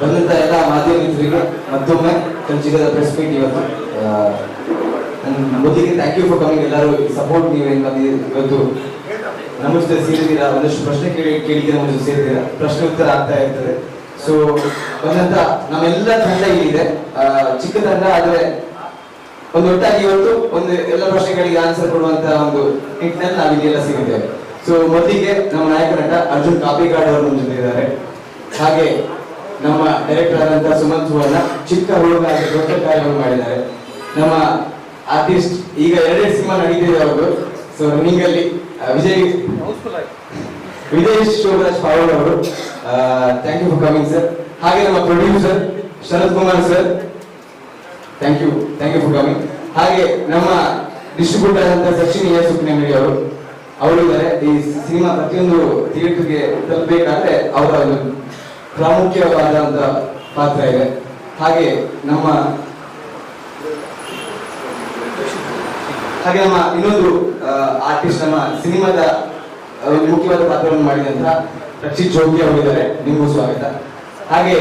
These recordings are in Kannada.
ಬಂದಂತ ಎಲ್ಲ ಮಾಧ್ಯಮ ಮಿತ್ರರಿಗೆ ಮತ್ತೊಮ್ಮೆ ಕಂಚಿಗದ ಪ್ರೆಸ್ ಮೀಟ್ ಇವತ್ತು ಮೊದಲಿಗೆ ಥ್ಯಾಂಕ್ ಯು ಫಾರ್ ಕಮಿಂಗ್. ಎಲ್ಲರೂ ಸಪೋರ್ಟ್ ನೀವೇನು ಇವತ್ತು ನಮ್ಮ ಜೊತೆ ಸೇರಿದ್ದೀರಾ, ಒಂದಷ್ಟು ಪ್ರಶ್ನೆ ಕೇಳಿದ್ದೀರಾ, ನಮ್ಮ ಜೊತೆ ಸೇರಿದ್ದೀರಾ, ಪ್ರಶ್ನೆ ಉತ್ತರ ಆಗ್ತಾ ಇರ್ತದೆ. ಸೊ ಬಂದಂತ ನಮ್ಮೆಲ್ಲ ತಂಡ ಇಲ್ಲಿದೆ, ಚಿಕ್ಕ ತಂಡ, ಆದರೆ ಒಂದು ಒಟ್ಟಾಗಿ ಇವತ್ತು ಒಂದು ಎಲ್ಲ ಪ್ರಶ್ನೆಗಳಿಗೆ ಆನ್ಸರ್ ಕೊಡುವಂತ ಒಂದು ನಿಟ್ಟಿನಲ್ಲಿ ನಾವಿದೆಲ್ಲ ಸಿಗಿದ್ದೇವೆ. ಸೊ ಮೊದಲಿಗೆ ನಮ್ಮ ನಾಯಕ ನಟ ಅರ್ಜುನ್ ಕಾಪಿಕಾಡ್ ಅವರು ನಮ್ಮ ಜೊತೆ ಇದ್ದಾರೆ. ಹಾಗೆ ನಮ್ಮ ಡೈರೆಕ್ಟರ್ ಆದಂತಹ ಸುಮಂತ್ ಸುವರ್ಣ ಚಿಕ್ಕ ಹುಡುಗಾಗಿ ದೊಡ್ಡ ಕಾರ್ಯವನ್ನು ಮಾಡಿದ್ದಾರೆ. ನಮ್ಮ ಆರ್ಟಿಸ್ಟ್ ಈಗ 2 ಸಿನಿಮಾ ನಡೀತಿದೆ ಅವರು. ಸೊ ರನ್ನಿಂಗ್ ಅಲ್ಲಿ ವಿಜಯ್ ಶೋಭರಾಜ್ ಪಾವಲ್ ಅವರು, thank you for coming sir. ಹಾಗೆ ನಮ್ಮ producer Sharath Kumar sir, thank you for coming. ಹಾಗೆ ನಮ್ಮ ಡಿಸ್ಟ್ರಿಬ್ಯೂಟರ್ ಅಂತ ಸಚಿನ್ ಸುಕ್ನೇಮಡಿ ಅವರು ಇದ್ದಾರೆ. ಈ ಸಿನಿಮಾ ಪ್ರತಿಯೊಂದು ಥಿಯೇಟರ್ಗೆ ತಲುಪಬೇಕಾದ್ರೆ ಅವರ ಒಂದು ಪ್ರಾಮುಖ್ಯವಾದಂತ ಪಾತ್ರ ಇದೆ. ಹಾಗೆ ನಮ್ಮ ಇನ್ನೊಂದು ಆರ್ಟಿಸ್ಟ್, ನಮ್ಮ ಸಿನಿಮಾದ ಒಂದು ಮುಖ್ಯವಾದ ಪಾತ್ರವನ್ನು ಮಾಡಿದಂತ ರಕ್ಷಿತ್ ಜೋಗಿ ಅವರಿದ್ದಾರೆ, ನಿಮಗೂ ಸ್ವಾಗತ. ಹಾಗೆ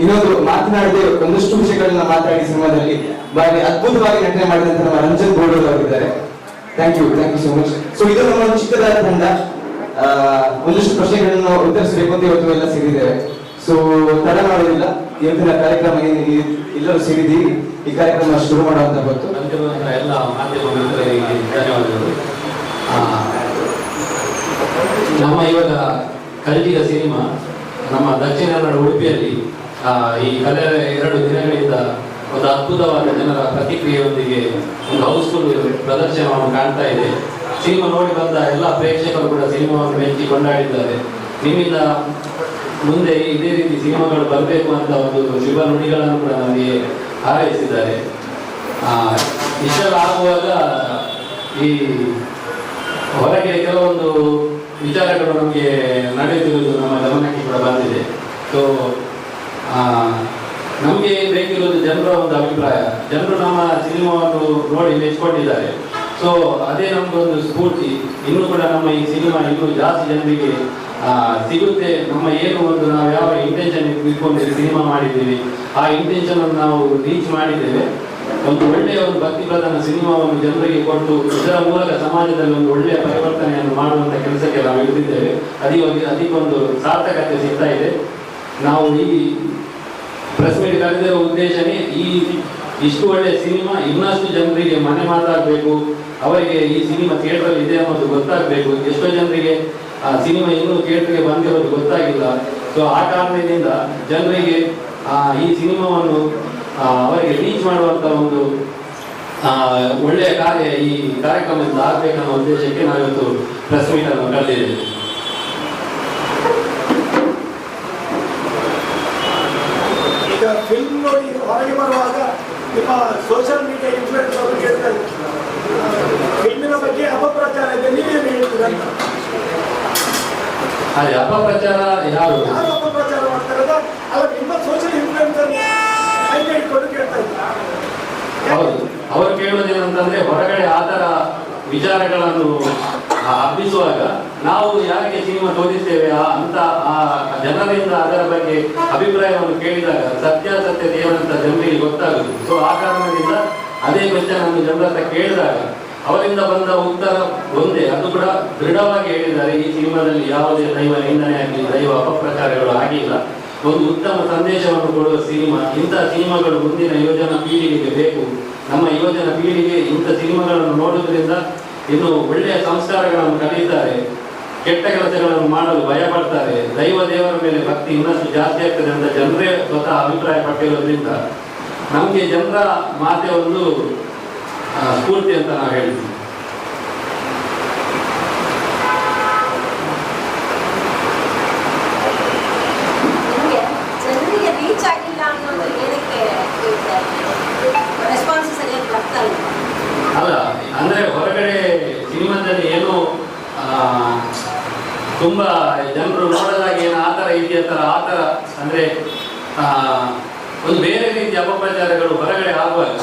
ಇನ್ನೊಂದು ಮಾತನಾಡದೆ ಒಂದಷ್ಟು ವಿಷಯಗಳನ್ನ ಮಾತಾಡಿ ಸಿನಿಮಾದಲ್ಲಿ ಬಾರಿ ಅದ್ಭುತವಾಗಿ ನಟನೆ ಮಾಡಿದಂತ ನಮ್ಮ ರಂಜನ್ ಗೋಡೂರ್ ಅವರಿದ್ದಾರೆ. Thank you so much. So ಇದು ನಮ್ಮ ಚಿಕ್ಕದಾದ ತಂಡ. ಒಂದಷ್ಟು ಪ್ರಶ್ನೆಗಳನ್ನು ಉತ್ತರಿಸಬೇಕು ಅಂತ ಇವತ್ತು ಎಲ್ಲ ಸೇರಿದ್ದೇವೆ. ಸೊ ತಡ ಮಾಡೋದಿಲ್ಲ, ಇವತ್ತಿನ ಕಾರ್ಯಕ್ರಮ ಎಲ್ಲರೂ ಸೇರಿದ್ದೀವಿ. ಈ ಕಾರ್ಯಕ್ರಮ ಶುರು ಮಾಡುವಂತ ಗೊತ್ತು ಎಲ್ಲ ಮಾಧ್ಯಮ ಮಿತ್ರರಿಗೆ ಧನ್ಯವಾದಗಳು. ನಮ್ಮ ಇವಾಗ ಕಲ್ಜಿಗ ಸಿನಿಮಾ ನಮ್ಮ ದಕ್ಷಿಣ ಕನ್ನಡ ಉಡುಪಿಯಲ್ಲಿ ಈ ಕಳೆದ 2 ದಿನಗಳಿಂದ ಒಂದು ಅದ್ಭುತವಾದ ಜನರ ಪ್ರತಿಕ್ರಿಯೆಯೊಂದಿಗೆ ಒಂದು ಹೌಸ್ಫುಲ್ ಪ್ರದರ್ಶನವನ್ನು ಕಾಣ್ತಾ ಇದೆ. ಸಿನಿಮಾ ನೋಡಿ ಬಂದ ಎಲ್ಲ ಪ್ರೇಕ್ಷಕರು ಕೂಡ ಸಿನಿಮಾವನ್ನು ಮೆಚ್ಚಿ ಕೊಂಡಾಡಿದ್ದಾರೆ. ನಿಮ್ಮಿಂದ ಮುಂದೆ ಇದೇ ರೀತಿ ಸಿನಿಮಾಗಳು ಬರಬೇಕು ಅಂತ ಒಂದು ಶುಭ ನುಡಿಗಳನ್ನು ಕೂಡ ನಮಗೆ ಹಾರೈಸಿದ್ದಾರೆ. ಇಷ್ಟೆಲ್ಲ ಆಗುವಾಗ ಈ ಹೊರಗೆ ಕೆಲವೊಂದು ವಿಚಾರಗಳು ನಮಗೆ ನಡೆಯುತ್ತಿರುವುದು ನಮ್ಮ ಗಮನಕ್ಕೆ ಕೂಡ ಬಂದಿದೆ. ಸೊ ನಮಗೆ ಬೇಕಿರುವುದು ಜನರ ಒಂದು ಅಭಿಪ್ರಾಯ. ಜನರು ನಮ್ಮ ಸಿನಿಮಾವನ್ನು ನೋಡಿ ಮೆಚ್ಚಿಕೊಂಡಿದ್ದಾರೆ. ಸೊ ಅದೇ ನಮಗೊಂದು ಸ್ಫೂರ್ತಿ. ಇನ್ನೂ ಕೂಡ ನಮ್ಮ ಈ ಸಿನಿಮಾ ಇನ್ನೂ ಜಾಸ್ತಿ ಜನರಿಗೆ ಸಿಗುತ್ತೆ. ನಮ್ಮ ಏನು ಒಂದು ನಾವು ಯಾವ ಇಂಟೆನ್ಷನ್ ಇಟ್ಕೊಂಡು ಸಿನಿಮಾ ಮಾಡಿದ್ದೀವಿ, ಆ ಇಂಟೆನ್ಷನ್ ಅನ್ನು ನಾವು ರೀಚ್ ಮಾಡಿದ್ದೇವೆ. ಒಂದು ಒಳ್ಳೆಯ ಒಂದು ಭಕ್ತಿ ಪ್ರಧಾನ ಸಿನಿಮಾವನ್ನು ಜನರಿಗೆ ಕೊಟ್ಟು ಇದರ ಮೂಲಕ ಸಮಾಜದಲ್ಲಿ ಒಂದು ಒಳ್ಳೆಯ ಪರಿವರ್ತನೆಯನ್ನು ಮಾಡುವಂಥ ಕೆಲಸಕ್ಕೆ ನಾವು ಇಳಿದಿದ್ದೇವೆ. ಅದಕ್ಕೊಂದು ಸಾರ್ಥಕತೆ ಸಿಗ್ತಾ ಇದೆ. ನಾವು ಈ ಪ್ರೆಸ್ ಮೀಟ್ ಕರೆದಿರೋ ಉದ್ದೇಶನೇ ಇಷ್ಟು ಒಳ್ಳೆಯ ಸಿನಿಮಾ ಇನ್ನಷ್ಟು ಜನರಿಗೆ ಮನೆ ಮಾತಾಗಬೇಕು, ಅವರಿಗೆ ಈ ಸಿನಿಮಾ ಥಿಯೇಟರ್ ಇದೆ ಅನ್ನೋದು ಗೊತ್ತಾಗಬೇಕು. ಎಷ್ಟೋ ಜನರಿಗೆ ಸಿನಿಮಾ ಇನ್ನೂ ಥಿಯೇಟರ್ಗೆ ಬಂದಿರೋದು ಗೊತ್ತಾಗಿಲ್ಲ. ಸೊ ಆ ಕಾರಣದಿಂದ ಜನರಿಗೆ ಈ ಸಿನಿಮಾವನ್ನು ಅವರಿಗೆ ರೀಚ್ ಮಾಡುವಂಥ ಒಂದು ಒಳ್ಳೆಯ ಕಾರ್ಯ ಈ ಕಾರ್ಯಕ್ರಮದಿಂದ ಆಗಬೇಕನ್ನೋ ಉದ್ದೇಶಕ್ಕೆ ನಾವಿವತ್ತು ಪ್ರೆಸ್ ಮೀಟ್ ಅನ್ನು ಕರೆದಿದ್ದೇವೆ. ಈಗ ಫಿಲ್ಮ್ ನೋಡಿ ಹೊರಗೆ ಬರುವಾಗ ನಿಮ್ಮ ಸೋಷಿಯಲ್ ಮೀಡಿಯಾ ಇನ್ಫ್ಲುಯೆನ್ಸ್ ಅವರು ಕೇಳ್ತಾರೆ, ಫಿಲ್ಮಿನ ಬಗ್ಗೆ ಅಪಪ್ರಚಾರ ಇದೆ, ನೀವೇನು ಹೇಳ್ತೀರಾ? ಅದೇ ಅಪಪ್ರಚಾರ ಯಾರು ಅಪಪ್ರಚಾರ ಮಾಡ್ತಾರದ ಅಲ್ಲ, ನಿಮ್ಮ ಸೋಷಿಯಲ್ ಇನ್ಫ್ಲುಯೆನ್ಸರ್ ಕೈಗೆ ಇಟ್ಕೊಂಡು ಕೇಳ್ತಾ ಇದ್ದಾರೆ. ಹೌದು, ಅವರು ಕೇಳೋದೇನಂತಂದ್ರೆ ಹೊರಗಡೆ ಆ ಥರ ವಿಚಾರಗಳನ್ನು ಹಬ್ಬಿಸುವಾಗ ನಾವು ಯಾರಿಗೆ ಸಿನಿಮಾ ತೋರಿಸ್ತೇವೆ ಅಂತ ಆ ಜನರಿಂದ ಅದರ ಬಗ್ಗೆ ಅಭಿಪ್ರಾಯವನ್ನು ಕೇಳಿದಾಗ ಸತ್ಯಾಸತ್ಯತೆ ಏನಂತ ಜನರಿಗೆ ಗೊತ್ತಾಗುದು. ಸೊ ಆ ಕಾರಣದಿಂದ ಅದೇ ಕ್ವೆಶ್ಚನ್ ಅನ್ನು ಜನರ ಹತ್ರ ಕೇಳಿದಾಗ ಅವರಿಂದ ಬಂದ ಉತ್ತರ ಒಂದೇ, ಅದು ಕೂಡ ದೃಢವಾಗಿ ಹೇಳಿದ್ದಾರೆ. ಈ ಸಿನಿಮಾದಲ್ಲಿ ಯಾವುದೇ ದೈವ ನಿಂದನೆ ಆಗಲಿ, ದೈವ ಅಪಪ್ರಚಾರಗಳು ಆಗಿಲ್ಲ. ಒಂದು ಉತ್ತಮ ಸಂದೇಶವನ್ನು ಕೊಡುವ ಸಿನಿಮಾ. ಇಂಥ ಸಿನಿಮಾಗಳು ಮುಂದಿನ ಯುವಜನ ಪೀಳಿಗೆಗೆ ಬೇಕು. ನಮ್ಮ ಯುವಜನ ಪೀಳಿಗೆ ಇಂಥ ಸಿನಿಮಾಗಳನ್ನು ನೋಡುವುದರಿಂದ ಇನ್ನು ಒಳ್ಳೆಯ ಸಂಸ್ಕಾರಗಳನ್ನು ಕಲಿಯುತ್ತಾರೆ, ಕೆಟ್ಟ ಕೆಲಸಗಳನ್ನು ಮಾಡಲು ಭಯಪಡ್ತಾರೆ, ದೇವರ ಮೇಲೆ ಭಕ್ತಿ ಇನ್ನಷ್ಟು ಜಾಸ್ತಿ ಆಗ್ತದೆ ಅಂತ ಜನರೇ ಸ್ವತಃ ಅಭಿಪ್ರಾಯ ಪಟ್ಟಿರೋದ್ರಿಂದ ನಮಗೆ ಜನರ ಮಾತೆ ಒಂದು ಸ್ಫೂರ್ತಿ ಅಂತ ನಾವು ಹೇಳ್ತೀವಿ. ಅಲ್ಲ ಅಂದ್ರೆ ಹೊರಗಡೆ ಸಿನಿಮಾದಲ್ಲಿ ಏನು ತುಂಬಾ ಜನರು ನೋಡೋದಾಗ ಏನು ಆ ಥರ ಇದೆಯಂತಾರ, ಆ ಥರ ಅಂದ್ರೆ ಒಂದು ಬೇರೆ ರೀತಿಯ ಅಪಪ್ರಚಾರಗಳು ಹೊರಗಡೆ ಆಗುವಾಗ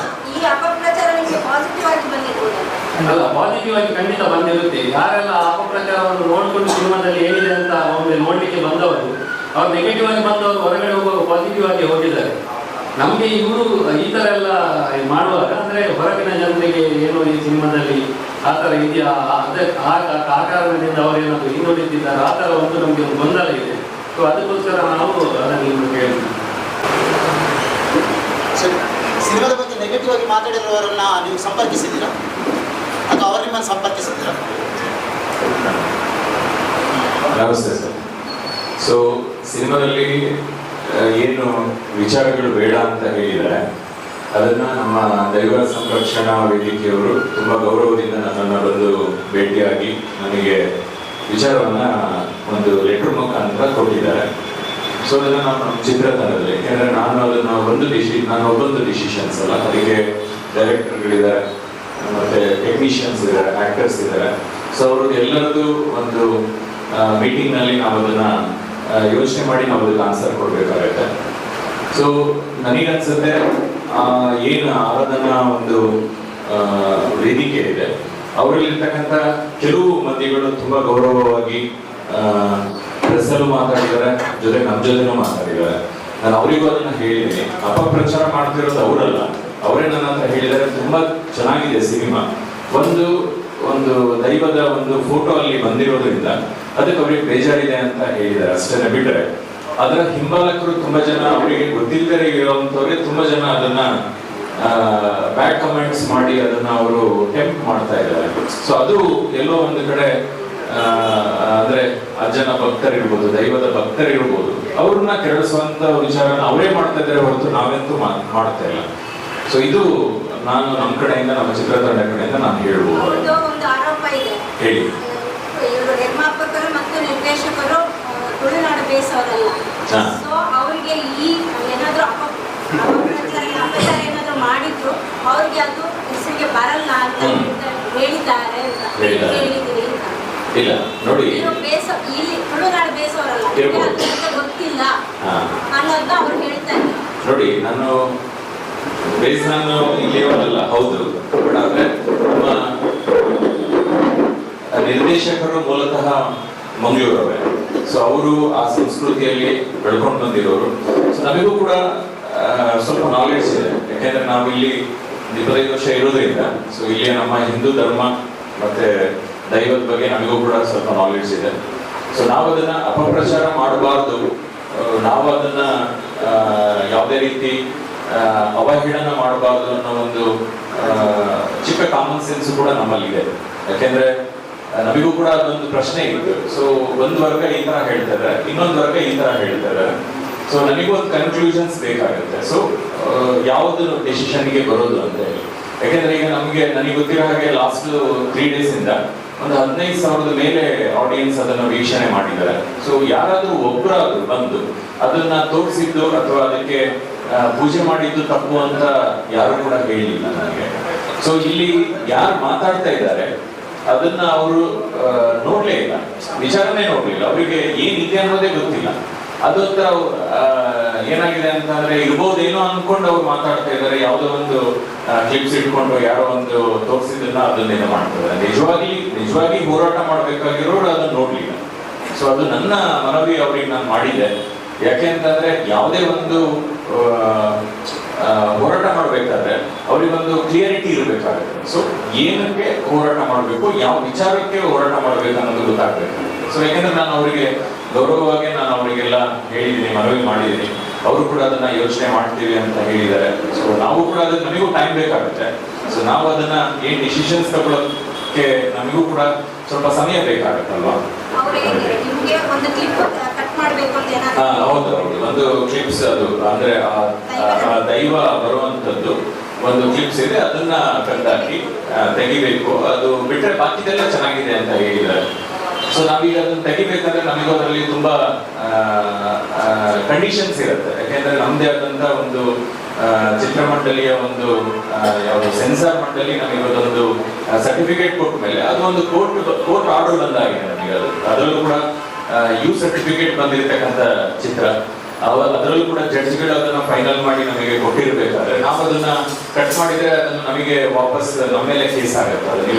ಅಲ್ಲ, ಪಾಸಿಟಿವ್ ಆಗಿ ಖಂಡಿತ ಬಂದಿರುತ್ತೆ. ಯಾರೆಲ್ಲ ಅಪಪ್ರಚಾರವನ್ನು ನೋಡಿಕೊಂಡು ಸಿನಿಮಾದಲ್ಲಿ ಏನಿದೆ ಅಂತ ಒಮ್ಮೆ ನೋಡ್ಲಿಕ್ಕೆ ಬಂದವರು, ಅವ್ರು ನೆಗೆಟಿವ್ ಆಗಿ ಬಂದವರು ಹೊರಗಡೆ ಹೋಗುವಾಗ ಪಾಸಿಟಿವ್ ಆಗಿ ಹೋಗಿದ್ದಾರೆ. ನಮಗೆ ಇವರು ಈ ಥರ ಎಲ್ಲ ಮಾಡುವಾಗ ಅಂದರೆ ಹೊರಗಿನ ಜನರಿಗೆ ಏನೋ ಈ ಸಿನಿಮಾದಲ್ಲಿ ಆ ಥರ ಇದೆಯಾ, ಆ ಕಾರಣದಿಂದ ಅವರೇನಾದ್ರು ಹಿಂದುಳಿದಿದ್ದಾರೆ, ಆ ಥರ ಒಂದು ನಮಗೆ ಒಂದು ಗೊಂದಲ ಇದೆ. ಸೊ ಅದಕ್ಕೋಸ್ಕರ ನಾವು ಅದನ್ನು ಇವರು ಕೇಳಿದ್ವಿ. ಸಿನಿಮಾದ ಬಗ್ಗೆ ನೆಗೆಟಿವ್ ಆಗಿ ಮಾತಾಡಿರುವವರನ್ನ ನೀವು ಸಂಪರ್ಕಿಸಿದ್ದೀರಾ ಅಥವಾ ಅವರು ನಿಮ್ಮನ್ನು ಸಂಪರ್ಕಿಸಿದ್ದೀರಾ? ನಮಸ್ತೆ ಸರ್. ಸೊ ಸಿನಿಮಾದಲ್ಲಿ ಏನು ವಿಚಾರಗಳು ಬೇಡ ಅಂತ ಹೇಳಿದ್ದಾರೆ ಅದನ್ನು ನಮ್ಮ ದೈವ ಸಂರಕ್ಷಣಾ ವೇದಿಕೆಯವರು ತುಂಬ ಗೌರವದಿಂದ ನನ್ನನ್ನು ಬಂದು ಭೇಟಿಯಾಗಿ ನನಗೆ ವಿಚಾರವನ್ನು ಒಂದು ಲೆಟರ್ ಮುಖಾಂತರ ಕೊಟ್ಟಿದ್ದಾರೆ. ಸೊ ಅದನ್ನು ನಾವು ನಮ್ಮ ಚಿತ್ರತನದಲ್ಲಿ, ಯಾಕೆಂದರೆ ನಾನು ಅದನ್ನು ನಾನು ಒಬ್ಬೊಂದು ಡಿಸಿಷನ್ಸ್ ಅಲ್ಲ, ಅದಕ್ಕೆ ಡೈರೆಕ್ಟರ್ಗಳಿದ್ದಾರೆ, ಮತ್ತು ಟೆಕ್ನಿಷಿಯನ್ಸ್ ಇದ್ದಾರೆ, ಆ್ಯಕ್ಟರ್ಸ್ ಇದ್ದಾರೆ. ಸೊ ಅವ್ರದ್ದು ಎಲ್ಲರದ್ದು ಒಂದು ಮೀಟಿಂಗ್ನಲ್ಲಿ ನಾವು ಅದನ್ನು ಯೋಚನೆ ಮಾಡಿ ನಾವು ಅದಕ್ಕೆ ಆನ್ಸರ್ ಕೊಡಬೇಕಾಗುತ್ತೆ. ಸೊ ನನಗನ್ಸುತ್ತೆ ಏನು ಆರಾಧನಾ ಒಂದು ವೇದಿಕೆ ಇದೆ, ಅವರಲ್ಲಿರ್ತಕ್ಕಂಥ ಕೆಲವು ಮಂದಿಗಳು ತುಂಬ ಗೌರವವಾಗಿ ಪ್ರೆಸ್ಸಲ್ಲೂ ಮಾತಾಡಿದ್ದಾರೆ, ಜೊತೆ ನಮ್ಮ ಜೊತೆನೂ ಮಾತಾಡಿದ್ದಾರೆ. ನಾನು ಅವರಿಗೂ ಅದನ್ನು ಹೇಳಿದ್ದೀನಿ. ಅಪಪ್ರಚಾರ ಮಾಡ್ತಿರೋದು ಅವರಲ್ಲ, ಅವರೇ ನನ್ನ ಹತ್ರ ಹೇಳಿದ್ದಾರೆ ತುಂಬ ಚೆನ್ನಾಗಿದೆ ಸಿನಿಮಾ, ಒಂದು ದೈವದ ಒಂದು ಫೋಟೋ ಅಲ್ಲಿ ಬಂದಿರೋದ್ರಿಂದ ಅದಕ್ಕೆ ಅವ್ರಿಗೆ ಬೇಜಾರಿದೆ ಅಂತ ಹೇಳಿದ್ದಾರೆ, ಅಷ್ಟೇ ಬಿಟ್ಟರೆ ಅದರ ಹಿಂಬಾಲಕರು ತುಂಬಾ ಜನ, ಅವರಿಗೆ ಗೊತ್ತಿಲ್ಲದೆ ಇರುವಂತವ್ರಿಗೆ ತುಂಬಾ ಜನ ಅದನ್ನ ಬ್ಯಾಡ್ ಕಮೆಂಟ್ಸ್ ಮಾಡಿ ಅದನ್ನ ಅವರು ಟೆಂಪ್ಟ್ ಮಾಡ್ತಾ ಇದ್ದಾರೆ. ಸೊ ಅದು ಎಲ್ಲೋ ಒಂದು ಕಡೆ ಅಂದ್ರೆ ಅಜ್ಜನ ಭಕ್ತರಿರ್ಬೋದು, ದೈವದ ಭಕ್ತರಿರ್ಬೋದು, ಅವ್ರನ್ನ ಕೆರಳಿಸುವಂತ ವಿಚಾರನ ಅವರೇ ಮಾಡ್ತಾ ಇದ್ದಾರೆ ಹೊರತು ನಾವಂತೂ ಮಾಡ್ತಾ ಇಲ್ಲ. ಸೊ ಇದು ನಾನು ನಮ್ಮ ಕಡೆಯಿಂದ, ನಮ್ಮ ಚಿತ್ರತಂಡ ಕಡೆಯಿಂದ ನಾನು ಹೇಳ್ಬೋದು. ಒಂದು ಆರೋಪ ಇದೆ, ಹೇಳಿ. ಇವರು ನಿರ್ಮಾಪಕರು ಮತ್ತು ನಿರ್ದೇಶಕರು ತುಳುನಾಡು ಬೇಸವರಲ್ಲ. ಸೊ ಅವರಿಗೆ ಈ ಏನಾದ್ರು ಅಪಚಾರ ಏನಾದ್ರು ಮಾಡಿದ್ರು ಅವ್ರಿಗೆ ಅದು ಹೆಸರಿಗೆ ಬರಲ್ಲ ಅಂತ ಹೇಳಿದ್ದಾರೆ ಅಂತ ಹೇಳಿದ್ದೀರಿ ಅಂತ. ಇಲ್ಲ ನೋಡಿ, ಇಲ್ಲಿ ತುಳುನಾಡು ಬೇಸವರಲ್ಲ, ಗೊತ್ತಿಲ್ಲ ಅನ್ನೋದನ್ನ ಅವ್ರು ಹೇಳ್ತಾ ಇದ್ದಾರೆ. ನೋಡಿ, ನಾನು ಇಲ್ಲಿಯವಲ್ಲ, ಹೌದು, ಬಟ್ ಆದ್ರೆ ನಮ್ಮ ನಿರ್ದೇಶಕರು ಮೂಲತಃ ಮಂಗಳೂರವರೇ. ಸೊ ಅವರು ಆ ಸಂಸ್ಕೃತಿಯಲ್ಲಿ ಬೆಳ್ಕೊಂಡು ಬಂದಿರೋರು. ಸೊ ನಮಗೂ ಕೂಡ ಸ್ವಲ್ಪ ನಾಲೆಡ್ಜ್ ಇದೆ, ಯಾಕೆಂದ್ರೆ ನಾವು ಇಲ್ಲಿ 25 ವರ್ಷ ಇರೋದ್ರಿಂದ. ಸೊ ಇಲ್ಲಿ ನಮ್ಮ ಹಿಂದೂ ಧರ್ಮ ಮತ್ತೆ ದೈವದ ಬಗ್ಗೆ ನಮಗೂ ಕೂಡ ಸ್ವಲ್ಪ ನಾಲೆಡ್ಜ್ ಇದೆ. ಸೊ ನಾವು ಅದನ್ನ ಅಪಪ್ರಚಾರ ಮಾಡಬಾರ್ದು, ನಾವು ಅದನ್ನ ಯಾವುದೇ ರೀತಿ ಅವಹೇಳನ ಮಾಡಬಾರ್ದು ಅನ್ನೋ ಒಂದು ಚಿಕ್ಕ ಕಾಮನ್ ಸೆನ್ಸ್ ಕೂಡ ನಮ್ಮಲ್ಲಿದೆ. ಯಾಕೆಂದ್ರೆ ನಮಗೂ ಕೂಡ ಅದೊಂದು ಪ್ರಶ್ನೆ ಇತ್ತು. ಸೊ ಒಂದು ವರ್ಗ ಈ ತರ ಹೇಳ್ತಾರೆ, ಇನ್ನೊಂದು ವರ್ಗ ಈ ತರ ಹೇಳ್ತಾರೆ. ಸೊ ನನಗೂ ಒಂದು ಕನ್ಕ್ಲೂಷನ್ಸ್ ಬೇಕಾಗುತ್ತೆ. ಸೊ ಯಾವುದು ಡೆಸಿಷನ್ಗೆ ಬರೋದು ಅಂತ ಹೇಳಿ. ಯಾಕೆಂದ್ರೆ ಈಗ ನನಗೆ ಗೊತ್ತಿರೋ ಹಾಗೆ ಲಾಸ್ಟ್ 3 days ಇಂದ ಒಂದು 15,000 ಮೇಲೆ ಆಡಿಯನ್ಸ್ ಅದನ್ನು ವೀಕ್ಷಣೆ ಮಾಡಿದ್ದಾರೆ. ಸೊ ಯಾರಾದ್ರೂ ಒಬ್ಬರಾದ್ರೂ ಬಂದು ಅದನ್ನ ತೋರಿಸಿದ್ದು ಅಥವಾ ಅದಕ್ಕೆ ಪೂಜೆ ಮಾಡಿದ್ದು ತಪ್ಪು ಅಂತ ಯಾರು ಕೂಡ ಹೇಳಿಲ್ಲ ನನಗೆ. ಸೊ ಇಲ್ಲಿ ಯಾರು ಮಾತಾಡ್ತಾ ಇದ್ದಾರೆ ಅದನ್ನ ಅವರು ನೋಡ್ಲೇ ಇಲ್ಲ, ವಿಚಾರನೇ ನೋಡ್ಲಿಲ್ಲ, ಅವರಿಗೆ ಏನಿದೆ ಅನ್ನೋದೇ ಗೊತ್ತಿಲ್ಲ. ಅದೊಂಥರ ಏನಾಗಿದೆ ಅಂತಂದ್ರೆ ಇರ್ಬೋದೇನೋ ಅನ್ಕೊಂಡು ಅವ್ರು ಮಾತಾಡ್ತಾ ಇದ್ದಾರೆ. ಯಾವುದೋ ಒಂದು ಕ್ಲಿಪ್ಸ್ ಇಟ್ಕೊಂಡು ಯಾರೋ ಒಂದು ತೋರಿಸಿದ್ದನ್ನ ಅದನ್ನೇನೋ ಮಾಡ್ತಾರೆ. ನಿಜವಾಗಿ ಹೋರಾಟ ಮಾಡ್ಬೇಕಾಗಿರೋರು ಅದನ್ನ ನೋಡ್ಲಿಲ್ಲ. ಸೊ ಅದು ನನ್ನ ಮನವಿ ಅವ್ರಿಗೆ ನಾನು ಮಾಡಿದ್ದೆ. ಯಾಕೆ ಅಂತಂದ್ರೆ ಯಾವುದೇ ಒಂದು ಹೋರಾಟ ಮಾಡ್ಬೇಕಾದ್ರೆ ಅವರಿಗೊಂದು ಕ್ಲಿಯರಿಟಿ ಇರಬೇಕಾಗುತ್ತೆ. ಸೊ ಏನಕ್ಕೆ ಹೋರಾಟ ಮಾಡಬೇಕು, ಯಾವ ವಿಚಾರಕ್ಕೆ ಹೋರಾಟ ಮಾಡ್ಬೇಕು ಅನ್ನೋದು ಗೊತ್ತಾಗ್ಬೇಕು. ಸೊ ಯಾಕೆಂದ್ರೆ ನಾನು ಅವರಿಗೆ ಗೌರವವಾಗಿ ನಾನು ಅವರಿಗೆಲ್ಲ ಹೇಳಿದ್ದೀನಿ, ಮನವಿ ಮಾಡಿದ್ದೀನಿ. ಅವರು ಕೂಡ ಅದನ್ನ ಯೋಚನೆ ಮಾಡ್ತೀವಿ ಅಂತ ಹೇಳಿದ್ದಾರೆ. ಸೊ ನಾವು ಕೂಡ ಅದಕ್ಕೆ ನಮಗೂ ಟೈಮ್ ಬೇಕಾಗುತ್ತೆ. ಸೊ ನಾವು ಅದನ್ನ ಏನ್ ಡಿಸಿಷನ್ಸ್ ತಗೊಳ್ಳೋಕೆ ನಮಗೂ ಕೂಡ ಸ್ವಲ್ಪ ಸಮಯ ಬೇಕಾಗುತ್ತಲ್ವಾ. ಹೌದು, ಒಂದು ಕ್ಲಿಪ್ಸ್, ಅದು ಅಂದ್ರೆ ದೈವ ಬರುವಂತದ್ದು ಒಂದು ಕ್ಲಿಪ್ಸ್ ಇದೆ, ಅದನ್ನ ಕದ್ದಾಕಿ ತೆಗಿಬೇಕು. ಅದು ಬಿಟ್ರೆ ಬಾಕಿದೆಲ್ಲ ಚೆನ್ನಾಗಿದೆ ಅಂತ ಹೇಳಿದ್ದಾರೆ. ಸೊ ನಾವೀಗ ಅದನ್ನ ತೆಗಿಬೇಕಂದ್ರೆ ನಮಗೂ ಅದರಲ್ಲಿ ತುಂಬಾ ಕಂಡೀಷನ್ಸ್ ಇರುತ್ತೆ. ಯಾಕೆಂದ್ರೆ ನಮ್ದೇ ಆದಂತ ಒಂದು ಚಿತ್ರಮಂಡಲಿಯ ಒಂದು ಯಾವುದು ಸೆನ್ಸಾರ್ ಮಂಡಳಿ ನಮಗೊಂದು ಸರ್ಟಿಫಿಕೇಟ್ ಕೊಟ್ಟ ಮೇಲೆ ಅದು ಒಂದು ಕೋರ್ಟ್ ಆರ್ಡರ್ ಬಂದಾಗಿದೆ ನಮಗೆ. ಅದರಲ್ಲೂ ಕೂಡ ಯು ಸರ್ಟಿಫಿಕೇಟ್ ಬಂದಿರತಕ್ಕಂಥ ಚಿತ್ರ, ಅದರಲ್ಲೂ ಕೂಡ ಜಡ್ಜ್ಗಳು ಅದನ್ನ ಫೈನಲ್ ಮಾಡಿ ನಮಗೆ ಕೊಟ್ಟಿರ್ಬೇಕಾದ್ರೆ ನಾವು ಅದನ್ನ ಕಟ್ ಮಾಡಿದ್ರೆ ಅದನ್ನು ನಮಗೆ ವಾಪಸ್ ನಮ್ಮ ಮೇಲೆ ಕೇಸ್ ಆಗುತ್ತೆ. ಅದನ್ನ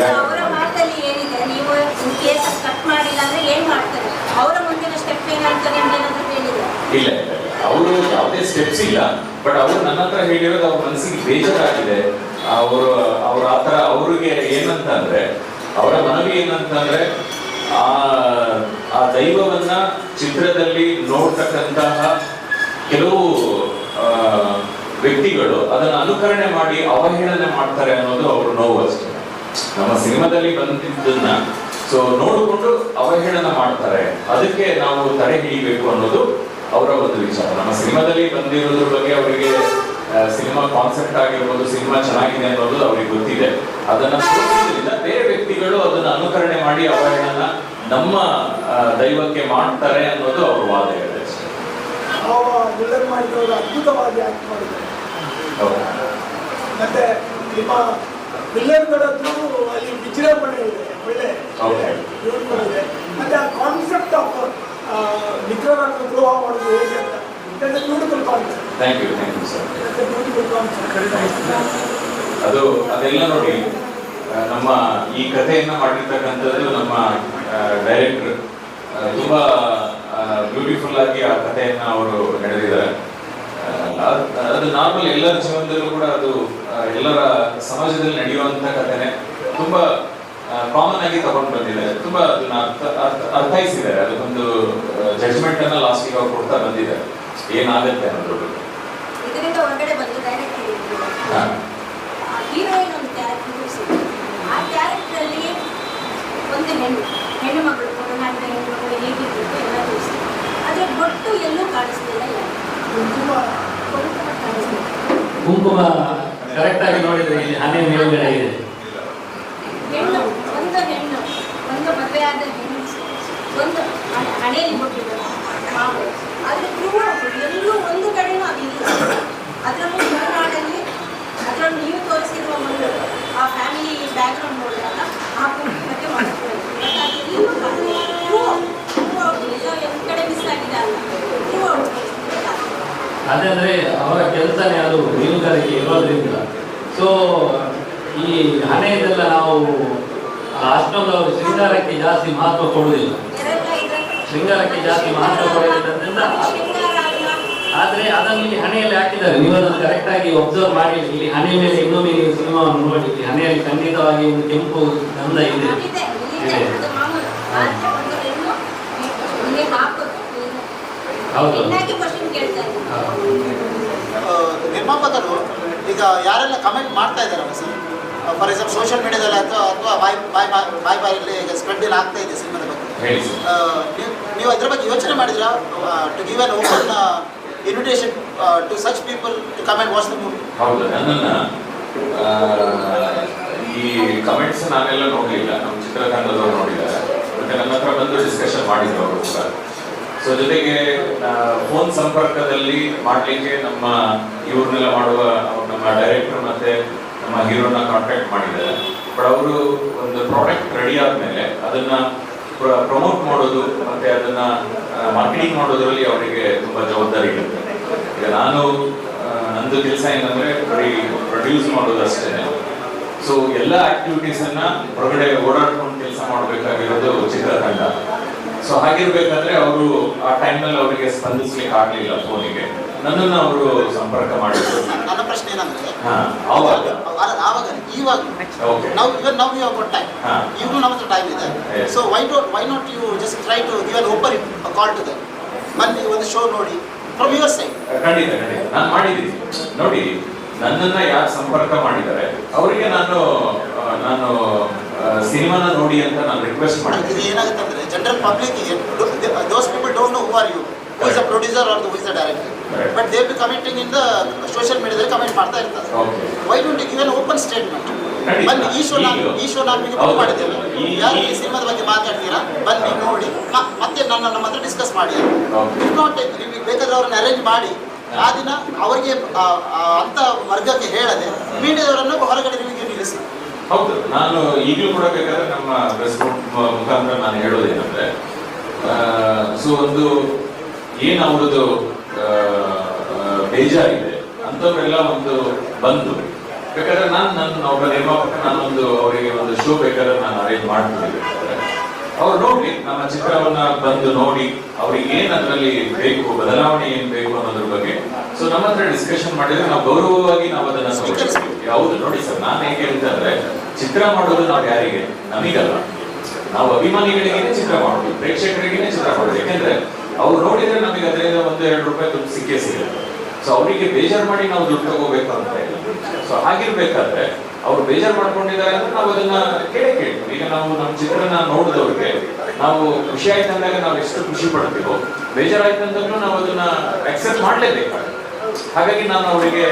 ಇಲ್ಲ, ಅವರು ಯಾವುದೇ ಸ್ಟೆಪ್ಸ್ ಇಲ್ಲ, ಬಟ್ ಅವರು ನನ್ನ ಹತ್ರ ಹೇಳಿರೋದು ಅವ್ರ ಮನಸ್ಸಿಗೆ ಬೇಜಾರಾಗಿದೆ. ಅವ್ರ ಆ ಥರ ಅವ್ರಿಗೆ ಏನಂತಂದ್ರೆ, ಅವರ ಮನವಿ ಏನಂತಂದ್ರೆ, ಆ ದೈವವನ್ನ ಚಿತ್ರದಲ್ಲಿ ನೋಡ್ತಕ್ಕಂತಹ ಕೆಲವು ವ್ಯಕ್ತಿಗಳು ಅದನ್ನ ಅನುಕರಣೆ ಮಾಡಿ ಅವಹೇಳನೆ ಮಾಡ್ತಾರೆ ಅನ್ನೋದು ಅವ್ರ ನೋವು ಅಷ್ಟೇ. ನಮ್ಮ ಸಿನಿಮಾದಲ್ಲಿ ಬಂದಿದ್ದನ್ನ ಸೊ ನೋಡಿಕೊಂಡು ಅವಹೇಳನ ಮಾಡ್ತಾರೆ, ಅದಕ್ಕೆ ನಾವು ತಡೆ ಹಿಡಿಬೇಕು ಅನ್ನೋದು ಅವರ ಒಂದು ವಿಚಾರ. ನಮ್ಮ ಸಿನಿಮಾದಲ್ಲಿ ಬಂದಿರೋದ್ರ ಬಗ್ಗೆ ಅವರಿಗೆ ಸಿನಿಮಾ ಕಾನ್ಸೆಪ್ಟ್ ಆಗಿರ್ಬೋದು, ಸಿನಿಮಾ ಚೆನ್ನಾಗಿದೆ ಅನ್ನೋದು ಅವ್ರಿಗೆ ಗೊತ್ತಿದೆ. ಅದನ್ನ ತೋರಿಸೋದ್ರಿಂದ ಬೇರೆ ವ್ಯಕ್ತಿಗಳು ಅದನ್ನ ಅನುಕರಣೆ ಮಾಡಿ ಅವಹೇಳನ ನಮ್ಮ ದೈವಕ್ಕೆ ಮಾಡ್ತಾರೆ ಅನ್ನೋದು ಅವ್ರ ವಾದ ಇದೆ. ವಿಲನ್ ಮಾಡಿದವರು ಅದ್ಭುತವಾಗಿ ಆಕ್ಟ್ ಮಾಡಿದ್ದಾರೆ. ಮತ್ತೆ ನಿಮ್ಮ ವಿಲನ್ಗಳದ್ದು ಅಲ್ಲಿ ವಿಜೃಂಭಣೆ ಇದೆ, ಒಳ್ಳೆ ಇದೆ. ಮತ್ತೆ ಆ ಕಾನ್ಸೆಪ್ಟ್ ಆಫ್ ಮಿತ್ರರನ್ನು ದ್ರೋಹ ಮಾಡೋದು ಹೇಗೆ ಅಂತ beautiful concept. Thank you sir. Beautiful concept. ಅದೆಲ್ಲ ನೋಡಿ, ನಮ್ಮ ಈ ಕಥೆಯನ್ನ ಮಾಡಿರ್ತಕ್ಕಂಥದ್ದು ನಮ್ಮ ಡೈರೆಕ್ಟರ್ ತುಂಬಾ ಬ್ಯೂಟಿಫುಲ್ ಆಗಿ ಆ ಕಥೆಯನ್ನ ಅವರು ನಡೆದಿದ್ದಾರೆ. ಅದು ನಾರ್ಮಲ್ ಎಲ್ಲರ ಜೀವನದಲ್ಲೂ ಕೂಡ ಅದು ಎಲ್ಲರ ಸಮಾಜದಲ್ಲಿ ನಡೆಯುವಂತ ಕಥೆನೆ ತುಂಬಾ ಕಾಮನ್ ಆಗಿ ತಗೊಂಡು ಬಂದಿದ್ದಾರೆ. ತುಂಬಾ ಅದನ್ನ ಅರ್ಥೈಸಿದ್ದಾರೆ. ಅದಕ್ಕೊಂದು ಜಡ್ಜ್ಮೆಂಟ್ ಅನ್ನ ಲಾಸ್ಟಿಗೆ ಅವ್ರು ಕೊಡ್ತಾ ಬಂದಿದ್ದಾರೆ ಏನಾಗುತ್ತೆ ಅನ್ನೋದ್ರ. ಇದರಿಂದ ಹೊರಗಡೆ ಬಂದು ಡೈರೆಕ್ಟ್ ಹೀರೋಯಿನ್ ಒಂದು ಕ್ಯಾರೆಕ್ಟರ್, ಆ ಕ್ಯಾರೆಕ್ಟರ್ ಅಲ್ಲಿ ಒಂದು ಹೆಣ್ಣು ಮಗಳು, ಕೊರೋನಾದ ಹೆಣ್ಣು ಮಗಳು ಹೇಗಿರ್ಬೇಕು ಎಲ್ಲ ತೋರಿಸ್ತಾರೆ. ಆದ್ರೆ ಬೊಟ್ಟು ಎಲ್ಲೂ ಕಾಣಿಸ್ತಿಲ್ಲ, ಕುಂಕುಮ ಕರೆಕ್ಟ್ ಆಗಿ ನೋಡಿದ್ರೆ ಇಲ್ಲಿ ಹಣೆ ಮೇಲ್ಗಡೆ ಇದೆ. ಹೆಣ್ಣು ಒಂದು ಮದುವೆ ಆದ ಹೆಣ್ಣು ಒಂದು ಹಣೆಯಲ್ಲಿ ಕೊಟ್ಟಿದ್ದಾರೆ ಮಾವು, ಆದ್ರೆ ಎಲ್ಲೂ ಒಂದು ಕಡೆನೂ ಅದಿಲ್ಲ. ಅದರ ಮಲೆನಾಡಲ್ಲಿ ಅದರಲ್ಲಿ ನೀವು ತೋರಿಸಿರುವ ಒಂದು ಆ ಫ್ಯಾಮಿಲಿ ಬ್ಯಾಕ್ಗ್ರೌಂಡ್ ನೋಡಿದಾಗ ಆ ಕುಟುಂಬಕ್ಕೆ ಮಾಡ್ತಾರೆ. ಎಲ್ಲ ಕಡೆ ಮಿಸ್ ಆಗಿದೆ ಅಲ್ಲ, ಅದಂದ್ರೆ ಅವರ ಕೆಲಸನೇ ಅದು ಮೀನುಗಾರಿಕೆ ಇರೋದ್ರಿಂದ. ಸೊ ಈ ಹಣೆಯದೆಲ್ಲ ನಾವು ಅಷ್ಟೊಂದು ಅವರು ಶೃಂಗಾರಕ್ಕೆ ಜಾಸ್ತಿ ಮಹತ್ವ ಕೊಡುವುದಿಲ್ಲ, ಶೃಂಗಾರಕ್ಕೆ ಜಾಸ್ತಿ ಮಹತ್ವ ಕೊಡುವುದರಿಂದ. ಆದ್ರೆ ಅದನ್ನು ಇಲ್ಲಿ ಹಣೆಯಲ್ಲಿ ಹಾಕಿದ್ದಾರೆ. ನೀವು ಅದನ್ನು ಕರೆಕ್ಟ್ ಆಗಿ ಒಬ್ಸರ್ವ್ ಮಾಡಿ, ಇಲ್ಲಿ ಹಣೆ ಮೇಲೆ ಇನ್ನೊಮ್ಮೆ ನೀವು ಸಿನಿಮಾವನ್ನು ನೋಡಿ, ಹಣೆಯಲ್ಲಿ ಖಂಡಿತವಾಗಿ ಒಂದು ಕೆಂಪು ಗಂಧ ಇದೆ. ಹೌದು. ನಿರ್ಮಾಪಕರು ಈಗ ಯಾರೆಲ್ಲ ಕಮೆಂಟ್ ಮಾಡ್ತಾ ಇದ್ದಾರಲ್ಲ ಸರ್, ಫಾರ್ ಎಕ್ಸಾಂಪಲ್ ಸೋಷಿಯಲ್ ಮೀಡಿಯಾದಲ್ಲಿ ಅಥವಾ ಬಾಯಲ್ಲಿ ಈಗ ಸ್ಪ್ರೆಡ್ ಆಗ್ತಾ ಇದೆ ಸಿನಿಮಾದ ಬಗ್ಗೆ, ನೀವು ಅದ್ರ ಬಗ್ಗೆ ಯೋಚನೆ ಮಾಡಿದ್ರಾ to give an open invitation to such people to come and watch the movie? ಹೌದು, ನನ್ನನ್ನು ಈ ಕಮೆಂಟ್ಸ್ ನಾನೆಲ್ಲ ನೋಡಲಿಲ್ಲ, ನಮ್ಮ ಚಿತ್ರತಂಡದವರು ನೋಡಿದ್ದಾರೆ. ಮತ್ತೆ ನನ್ನ ಹತ್ರ ಬಂದು ಡಿಸ್ಕಷನ್ ಮಾಡಿದ್ರು ಅವರು ಕೂಡ. ಸೊ ಜೊತೆಗೆ ಫೋನ್ ಸಂಪರ್ಕದಲ್ಲಿ ಮಾಡಲಿಕ್ಕೆ ನಮ್ಮ ಇವ್ರನ್ನೆಲ್ಲ ಮಾಡುವ ನಮ್ಮ ಡೈರೆಕ್ಟರ್ ಮತ್ತೆ ನಮ್ಮ ಹೀರೋನ ಕಾಂಟ್ಯಾಕ್ಟ್ ಮಾಡಿದ್ದಾರೆ. ಬಟ್ ಅವರು ಒಂದು ಪ್ರಾಡಕ್ಟ್ ರೆಡಿ ಆದಮೇಲೆ ಅದನ್ನ ಪ್ರಮೋಟ್ ಮಾಡೋದು ಮತ್ತೆ ಅದನ್ನ ಮಾರ್ಕೆಟಿಂಗ್ ಮಾಡೋದ್ರಲ್ಲಿ ಅವರಿಗೆ ತುಂಬಾ ಜವಾಬ್ದಾರಿ ಇರುತ್ತೆ. ಈಗ ನಂದು ಕೆಲಸ ಏನಂದ್ರೆ ಬರೀ ಪ್ರೊಡ್ಯೂಸ್ ಮಾಡೋದು ಅಷ್ಟೇ. ಸೊ ಎಲ್ಲ ಆಕ್ಟಿವಿಟೀಸ್ ಅನ್ನ ಹೊರಗಡೆ ಓಡಾಡ್ಕೊಂಡು ಕೆಲಸ ಮಾಡಬೇಕಾಗಿರೋದು ಚಿತ್ರತಂಡ. ಸೊ ಹಾಗಿರ್ಬೇಕಾದ್ರೆ ಅವರು ಆ ಟೈಮ್ನಲ್ಲಿ ಅವರಿಗೆ ಸ್ಪಂದಿಸ್ಲಿಕ್ಕೆ ಆಗ್ಲಿಲ್ಲ ಫೋನಿಗೆ. ನನ್ನನ್ನು ಅವರು ಸಂಪರ್ಕ ಮಾಡಿದ್ರು. ನನ್ನ ಪ್ರಶ್ನೆ ಏನಂದ್ರೆ ಆವಾಗ ಇವಾಗ ನಾವು ಟೈಮ್ ಇವ್ರು ನಮ್ಮ ಹತ್ರ ಟೈಮ್ ಇದೆ. So why not you just try to give an open call to them, ಬನ್ನಿ ಒಂದು ಶೋ ನೋಡಿ ಫ್ರಮ್ ಯುವರ್ ಸೈಡ್. ಖಂಡಿತ ನಾನು ಮಾಡಿದ್ದೀನಿ. ನೋಡಿ, ನನ್ನನ್ನ ಯಾರು ಸಂಪರ್ಕ ಮಾಡಿದ್ದಾರೆ ಅವರಿಗೆ ನಾನು ಸಿನಿಮಾನ ನೋಡಿ ಅಂತ ನಾನು ರಿಕ್ವೆಸ್ಟ್ ಮಾಡಿದ್ದೀನಿ. ಇದು ಏನಾಗುತ್ತೆ ಅಂದ್ರೆ general public those people don't know who are you, who is the producer or who is the director, but they be commenting in the social ಮೀಡಿಯಾದಲ್ಲಿ ಕಮೆಂಟ್ ಮಾಡ್ತಾ ಇರ್ತಾರೆ. Why don't you give an open statement? ಬನ್ನಿ, ಈ ಶೋ ನಾನು ನಿಮಗೆ ಬುಕ್ ಮಾಡಿದ್ದೇವೆ, ಯಾರು ಈ ಸಿನಿಮಾದ ಬಗ್ಗೆ ಮಾತಾಡ್ತೀರಾ ಬನ್ನಿ ನೋಡಿ, ಮತ್ತೆ ನಮ್ಮ ಹತ್ರ ಡಿಸ್ಕಸ್ ಮಾಡಿ. ಇಫ್ ನಾಟ್ ನಿಮಗೆ ಬೇಕಾದ್ರೆ ಅವ್ರನ್ನ ಅರೇಂಜ್ ಮಾಡಿ ಆ ದಿನ ಅವರಿಗೆ ಅಂತ ವರ್ಗಕ್ಕೆ ಹೇಳದೆ ಮೀಡಿಯಾದವರನ್ನು ಹೊರಗಡೆ ನಿಮಗೆ ನಿಲ್ಲಿಸಿ. ಹೌದು, ನಾನು ಈಗಲೂ ಕೂಡ ಬೇಕಾದ್ರೆ ನಮ್ಮ ಪ್ರೆಸ್ ಮುಖಾಂತರ ನಾನು ಹೇಳೋದೇನಂದ್ರೆ, ಸೊ ಒಂದು ಏನು ಅವ್ರದ್ದು ಬೇಜಾರಿದೆ ಅಂಥವ್ರೆಲ್ಲ ಒಂದು ಬಂದು ಬೇಕಾದ್ರೆ ನಾನು ಒಬ್ಬ ನಿರ್ಮಾಪಕ, ನಾನೊಂದು ಅವರಿಗೆ ಒಂದು ಶೋ ಬೇಕಾದ್ರೆ ನಾನು ಅರೇಂಜ್ ಮಾಡ್ತೀನಿ. ಅವ್ರು ನೋಡಿ ನಮ್ಮ ಚಿತ್ರವನ್ನ ಬಂದು ನೋಡಿ ಅವ್ರಿಗೆ ಏನ್ ಅದರಲ್ಲಿ ಬೇಕು, ಬದಲಾವಣೆ ಏನ್ ಬೇಕು ಅನ್ನೋದ್ರ ಬಗ್ಗೆ ಸೊ ನಮ್ಮ ಹತ್ರ ಡಿಸ್ಕಷನ್ ಮಾಡಿದ್ರೆ ನಾವು ಗೌರವವಾಗಿ ನಾವು ಅದನ್ನ ತಗೊಳ್ತೀವಿ. ಯಾವುದು ನೋಡಿ ಸರ್, ನಾನು ಹೇಗೆ ಅಂತಂದ್ರೆ ಚಿತ್ರ ಮಾಡೋದು ನಾವು ಯಾರಿಗೆ, ನಮಗಲ್ಲ, ನಾವು ಅಭಿಮಾನಿಗಳಿಗೆ ಚಿತ್ರ ಮಾಡೋದು, ಪ್ರೇಕ್ಷಕರಿಗೆ ಚಿತ್ರ ಮಾಡೋದು. ಯಾಕೆಂದ್ರೆ ಅವ್ರು ನೋಡಿದ್ರೆ ನಮಗೆ ಅದರಿಂದ 1-2 ರೂಪಾಯಿ ದುಡ್ಡು ಸಿಕ್ಕೇ ಸಿಗುತ್ತೆ. ಸೊ ಅವರಿಗೆ ಬೇಜಾರು ಮಾಡಿ ನಾವು ದುಡ್ಡು ತಗೋಬೇಕು ಅಂತ ಇಲ್ಲ. ಸೊ ಹಾಗಿರ್ಬೇಕಾದ್ರೆ ಅವ್ರು ಬೇಜಾರು ಮಾಡ್ಕೊಂಡಿದ್ದಾರೆ ಅಂದ್ರೆ ನಾವು ಅದನ್ನ ಕೇಳ್ತೀವಿ. ಈಗ ನಾವು ನಮ್ಮ ಚಿತ್ರನ ನೋಡಿದವ್ರಿಗೆ ನಾವು ಖುಷಿ ಆಯ್ತು ಅಂದಾಗ ನಾವು ಎಷ್ಟು ಖುಷಿ ಪಡ್ತೀವೋ, ಬೇಜಾರಾಯ್ತು ಅಂದಾಗ್ಲೂ ನಾವು ಅದನ್ನ ಅಕ್ಸೆಪ್ಟ್ ಮಾಡ್ಲೇಬೇಕಾಗುತ್ತೆ. ಹಾಗಾಗಿ ನಾನು ಅವರಿಗೆ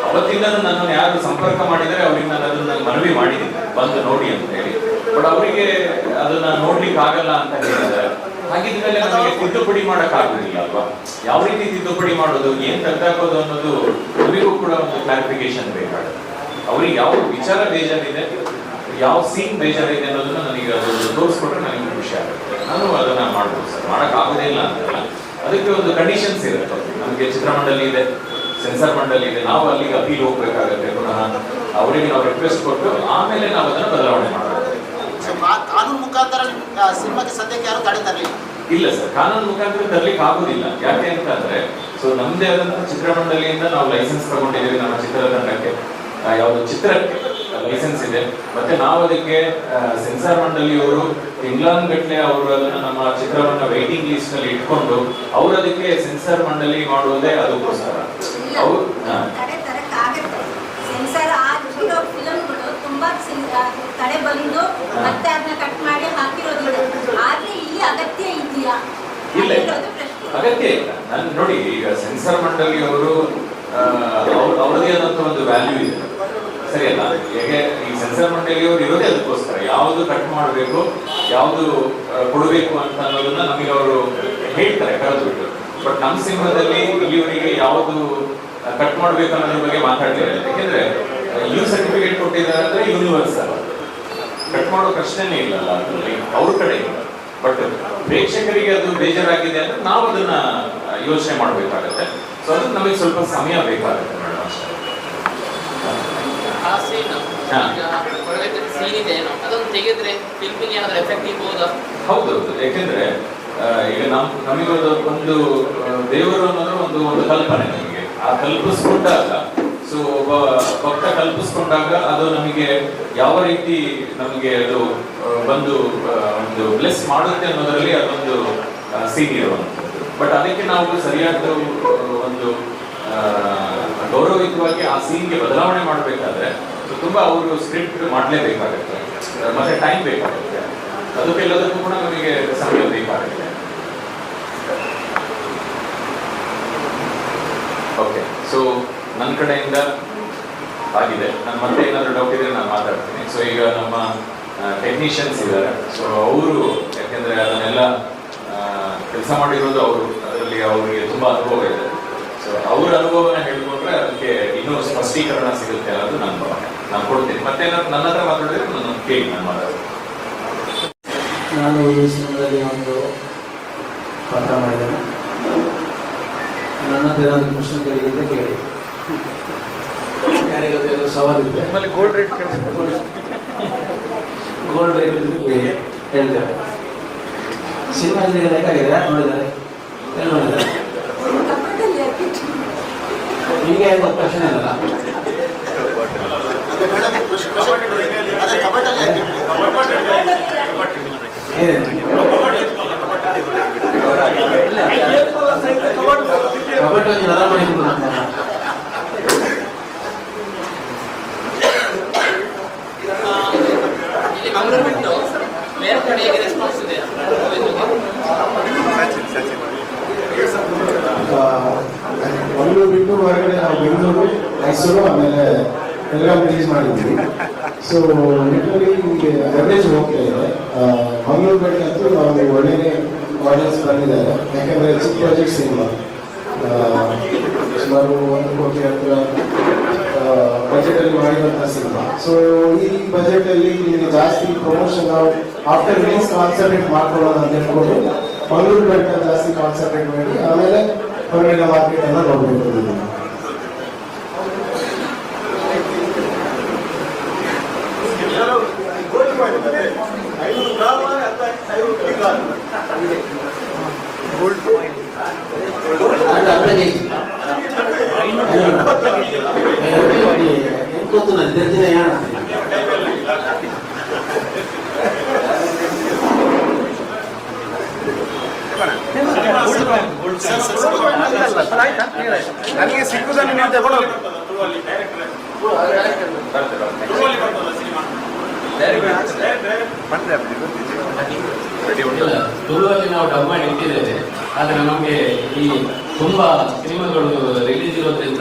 ಅವತ್ತಿಂದ ನನ್ನನ್ನು ಯಾರು ಸಂಪರ್ಕ ಮಾಡಿದರೆ ಅವ್ರಿಗೆ ನಾನು ಅದನ್ನ ಮನವಿ ಮಾಡಿದ್ದೀನಿ ಬಂದು ನೋಡಿ ಅಂತ ಹೇಳಿ. ಬಟ್ ಅವರಿಗೆ ಅದನ್ನ ನೋಡ್ಲಿಕ್ಕೆ ಆಗಲ್ಲ ಅಂತ ಹೇಳಿದ್ದಾರೆ. ಹಾಗಿದ್ಮೇಲೆ ನಮಗೆ ತಿದ್ದುಪಡಿ ಮಾಡಕ್ ಆಗುದಿಲ್ಲ ಅಲ್ವಾ? ಯಾವ ರೀತಿ ತಿದ್ದುಪಡಿ ಮಾಡೋದು, ಏನ್ ತೆಗೆದಾಕೋದು ಅನ್ನೋದು ನಮಗೂ ಕೂಡ ಒಂದು ಕ್ಲಾರಿಫಿಕೇಶನ್ ಬೇಕಾಗುತ್ತೆ. ಅವ್ರಿಗೆ ಯಾವ ವಿಚಾರ ಬೇಜಾರಿದೆ, ಯಾವ ಸೀನ್ ಬೇಜಾರಿದೆ ಅನ್ನೋದನ್ನ ನನಗೆ ಅದನ್ನು ತೋರಿಸ್ಕೊಟ್ರೆ ನನಗೆ ಖುಷಿ ಆಗುತ್ತೆ. ನಾನು ಅದನ್ನ ಮಾಡ್ಬೋದು ಸರ್, ಮಾಡಕ್ ಆಗೋದೇ ಇಲ್ಲ ಅಂತಲ್ಲ. ಅದಕ್ಕೆ ಒಂದು ಕಂಡೀಷನ್ಸ್ ಇರುತ್ತೆ. ನಮಗೆ ಚಿತ್ರಮಂಡಲಿ ಇದೆ, ಸೆನ್ಸಾರ್ ಮಂಡಳಿ ಇದೆ, ನಾವು ಅಲ್ಲಿಗೆ ಅಪೀಲ್ ಹೋಗ್ಬೇಕಾಗತ್ತೆ. ಪುನಃ ಅವರಿಗೆ ನಾವು ರಿಕ್ವೆಸ್ಟ್ ಕೊಟ್ಟು ಆಮೇಲೆ ನಾವು ಅದನ್ನ ಬದಲಾವಣೆ ಮಾಡಬೇಕು. ಕಾನೂನು ಮುಖಾಂತರ ಸಿನಿಮಾಗೆ ಸದ್ಯಕ್ಕೆ ಯಾರು ತಡೆ ತರಲಿಲ್ಲ? ಇಲ್ಲ ಸರ್, ಕಾನೂನು ಮುಖಾಂತರ ತರಲಿಕ್ಕೆ ಆಗುದಿಲ್ಲ. ಯಾಕೆ ಅಂತ ಅಂದ್ರೆ ಸೊ ನಮ್ದೇ ಆದಂತಹ ಚಿತ್ರಮಂಡಳಿಯಿಂದ ನಾವು ಲೈಸೆನ್ಸ್ ತಗೊಂಡಿದ್ದೀವಿ. ನಮ್ಮ ಚಿತ್ರತಂಡಕ್ಕೆ ಯಾವುದು ಚಿತ್ರಕ್ಕೆ ಲೈಸೆನ್ಸ್ ಇದೆ. ಮತ್ತೆ ನಾವು ಅದಕ್ಕೆ ಸೆನ್ಸಾರ್ ಮಂಡಳಿಯವರು ತಿಂಗಳಾನ್ಗಟ್ಲೆ ಅವರು ಅದನ್ನ ನಮ್ಮ ಚಿತ್ರವನ್ನ ವೈಟಿಂಗ್ ಲಿಸ್ಟ್ ನಲ್ಲಿ ಇಟ್ಕೊಂಡು ಅವ್ರು ಅದಕ್ಕೆ ಸೆನ್ಸಾರ್ ಮಂಡಳಿ ಮಾಡುವುದೇ ಅದಕ್ಕೋಸ್ಕರ. ಅವ್ರು ತಡೆ ತರಕ್ಕಾಗತ್ತೆ. ಸೆನ್ಸಾರ್ ಆಗಿರೋ ಫಿಲಂಗಳು ತುಂಬಾ ತಡೆ ಬಂದು ಮತ್ತೆ ಅದನ್ನ ಕಟ್ ಮಾಡಿ ಹಾಕಿರೋದಿದೆ. ಆದ್ರೆ ಇಲ್ಲಿ ಅಗತ್ಯ ಇದೆಯಾ? ಇಲ್ಲ, ಅಗತ್ಯ ಇಲ್ಲ. ನಾನು ನೋಡಿ, ಈಗ ಸೆನ್ಸಾರ್ ಮಂಡಳಿಯವರು ಅವ್ರದೇ ಆದಂತ ಒಂದು ವ್ಯಾಲ್ಯೂ ಇದೆ, ಸರಿ ಅಲ್ಲ? ಹೇಗೆ ಈ ಸೆನ್ಸಾರ್ ಮಂಡಳಿಯವರು ಇರೋದೇ ಅದಕ್ಕೋಸ್ಕರ, ಯಾವುದು ಕಟ್ ಮಾಡಬೇಕು, ಯಾವುದು ಕೊಡಬೇಕು ಅಂತ ಅನ್ನೋದನ್ನ ನಮಗೆ ಅವರು ಹೇಳ್ತಾರೆ ಕರೆದು ಬಿಟ್ಟು. ಬಟ್ ನಮ್ಮ ಸಿನಿಮಾದಲ್ಲಿ ಇಲ್ಲಿವರೆಗೆ ಯಾವುದು ಕಟ್ ಮಾಡ್ಬೇಕು ಅನ್ನೋದ್ರ ಬಗ್ಗೆ ಮಾತಾಡ್ತಿದ್ದಾರೆ. ಯಾಕೆಂದ್ರೆ ಯು ಸರ್ಟಿಫಿಕೇಟ್ ಕೊಟ್ಟಿದ್ದಾರೆ ಅಂದ್ರೆ ಯೂನಿವರ್ಸಲ್, ಕಟ್ ಮಾಡೋ ಪ್ರಶ್ನೆನೇ ಇಲ್ಲಲ್ಲ ಅದರಲ್ಲಿ ಅವ್ರ ಕಡೆ ಇಲ್ಲ. ಬಟ್ ಪ್ರೇಕ್ಷಕರಿಗೆ ಅದು ಬೇಜಾರಾಗಿದೆ ಅಂದ್ರೆ ನಾವು ಅದನ್ನ ಯೋಚನೆ ಮಾಡಬೇಕಾಗತ್ತೆ. ಸೊ ಅದಕ್ಕೆ ನಮಗೆ ಸ್ವಲ್ಪ ಸಮಯ ಬೇಕಾಗುತ್ತೆ ಮೇಡಮ್ ಅಷ್ಟೇ. ಆ ಸೀನ್ ಇದೆ, ಅದನ್ನು ತೆಗೆದ್ರೆ ಫಿಲ್ಮಿಗೆ ಏನಾದರೂ ಎಫೆಕ್ಟ್ ಇರ್ಬೋದಾ? ಹೌದೌದು, ಯಾಕೆಂದ್ರೆ ಈಗ ನಮಗೆ ಒಂದು ದೇವರು ಅನ್ನೋದು ಒಂದು ಕಲ್ಪನೆ ನಮಗೆ. ಆ ಕಲ್ಪಿಸ್ಕೊಂಡಾಗ, ಸೊ ಒಬ್ಬ ಭಕ್ತ ಕಲ್ಪಿಸ್ಕೊಂಡಾಗ ಅದು ನಮಗೆ ಯಾವ ರೀತಿ ನಮಗೆ ಅದು ಒಂದು ಬ್ಲೆಸ್ ಮಾಡುತ್ತೆ ಅನ್ನೋದರಲ್ಲಿ ಅದೊಂದು ಸೀನ್ ಇರುವಂಥದ್ದು. ಬಟ್ ಅದಕ್ಕೆ ನಾವು ಸರಿಯಾದ ಒಂದು ಗೌರವಯುತವಾಗಿ ಆ ಸೀನ್ಗೆ ಬದಲಾವಣೆ ಮಾಡಬೇಕಾದ್ರೆ ತುಂಬಾ ಅವರು ಸ್ಕ್ರಿಪ್ಟ್ ಮಾಡಲೇಬೇಕಾಗುತ್ತೆ, ಮತ್ತೆ ಟೈಮ್ ಬೇಕಾಗುತ್ತೆ. ಅದಕ್ಕೆಲ್ಲದಕ್ಕೂ ಕೂಡ ನಮಗೆ ಸಮಯ ಬೇಕಾಗುತ್ತೆ. ಓಕೆ, ಸೊ ನನ್ನ ಕಡೆಯಿಂದ ಆಗಿದೆ. ನಾನು ಮತ್ತೆ ಏನಾದರೂ ಡೌಟ್ ಇದ್ರೆ ನಾನು ಮಾತಾಡ್ತೀನಿ. ಸೊ ಈಗ ನಮ್ಮ ಟೆಕ್ನಿಷಿಯನ್ಸ್ ಇದ್ದಾರೆ, ಸೊ ಅವರು ಯಾಕೆಂದ್ರೆ ಅದನ್ನೆಲ್ಲ ಕೆಲಸ ಮಾಡಿರೋದು ಅವರು, ಅದರಲ್ಲಿ ಅವರಿಗೆ ತುಂಬಾ ಅನುಭವ ಇದೆ. ಸೊ ಅವ್ರ ಅನುಭವನ ಹೇಳ್ಕೊಂಡ್ರೆ ಅದಕ್ಕೆ ಇನ್ನೂ ಸ್ಪಷ್ಟೀಕರಣ ಸಿಗುತ್ತೆ ಅನ್ನೋದು ನನ್ನ ಭಾವನೆ. ನಾನು ಕೊಡ್ತೀನಿ. ಮತ್ತೆ ನನ್ನ ಹತ್ರ ಮಾತಾಡಿದ್ರೆ ನನ್ನ ಕೇಳಿ ನಾನು ಮಾತಾಡ್ತೀನಿ. ನಾನು ಈ ಸಿನಿಮಾದಲ್ಲಿ ಒಂದು ಪಾತ್ರ ಮಾಡಿದ್ದೇನೆ. ನನ್ನ ಹತ್ರ ಏನಾದರೂ ಪ್ರಶ್ನೆ ಕೇಳಿದ್ರೆ ಕೇಳಿ, ಯಾರಿಗಾದ್ರೂ ಸವಾಲಿದೆ ಗೋಲ್ಡ್ ರೇಟ್ ಹೇಳ್ತೇವೆ. ಸಿನಿಮಾ ಬೇಕಾಗಿದೆ, ನೋಡಿದ್ದಾರೆ, ನೋಡಿದ್ದಾರೆ. ಹೀಗೆ ಪ್ರಶ್ನೆ ಅಲ್ಲ, ಕಬಡ್ಡಿ ಒಂದು ನರ ಮಾಡಿದ್ರು. ಇಲ್ಲಿ ಮಂಗಳೂರು ಬಿಟ್ಟು ಬೇರೆ ಕಡೆ ಹೇಗೆ ರೆಸ್ಪಾನ್ಸ್ ಇದೆ? ಮಂಗಳೂರು ಬಿಟ್ಟು ಹೊರಗಡೆ ನಾವು ಬೆಂಗಳೂರು, ಮೈಸೂರು, ಆಮೇಲೆ ಬೆಳಗಾವಿ ರಿಲೀಸ್ ಮಾಡಿದ್ವಿ. ಸೊ ಲಿಟ್ರಲಿ ಎವರೇಜ್ ಹೋಗ್ತಾ ಇದೆ. ಮಂಗಳೂರು ಕಡೆಗಂತೂ ನಾವು ಒಳ್ಳೆ ಆಡಿಯನ್ಸ್ ಬಂದಿದ್ದಾರೆ. ಯಾಕಂದರೆ ಚಿಕ್ಕ ಪ್ರಾಜೆಕ್ಟ್ ಸಿನಿಮಾ, ಸುಮಾರು 1 ಕೋಟಿ ಹತ್ತಿರ ಬಜೆಟಲ್ಲಿ ಮಾಡಿರುವಂಥ ಸಿನಿಮಾ. ಸೊ ಈ ಬಜೆಟಲ್ಲಿ ನಿಮಗೆ ಜಾಸ್ತಿ ಪ್ರಮೋಷನ್ ನಾವು ಆಫ್ಟರ್ ರಿಲೀಸ್ ಕಾನ್ಸಂಟ್ರೇಟ್ ಮಾಡ್ಕೊಳ್ಳೋಣ ಅಂತ ಹೇಳ್ಕೊಂಡು ಮಂಗಳೂರು ಬೆಟ್ಟ ಜಾಸ್ತಿ ಕಾನ್ಸಂಟ್ರೇಟ್ ಮಾಡಿ ಆಮೇಲೆ ಹೊರಗಿನ ಮಾರ್ಕೆಟ್ ಅನ್ನ ನೋಡಬೇಕು. 5 ಗ್ರಾಮ ಅಂತ 5 ಕಿಲೋ ನನಗೆ ಸಿಕ್ಕುದನ್ನು ನೀವು ತಗೊಂಡು ತುಳುವಲ್ಲಿ ನಾವು ಡಬ್ ಮಾಡಿ ಇಟ್ಟಿದ್ದೇವೆ. ಆದರೆ ನಮಗೆ ಈ ತುಂಬಾ ಸಿನಿಮಾಗಳು ರಿಲೀಸ್ ಇರೋದ್ರಿಂದ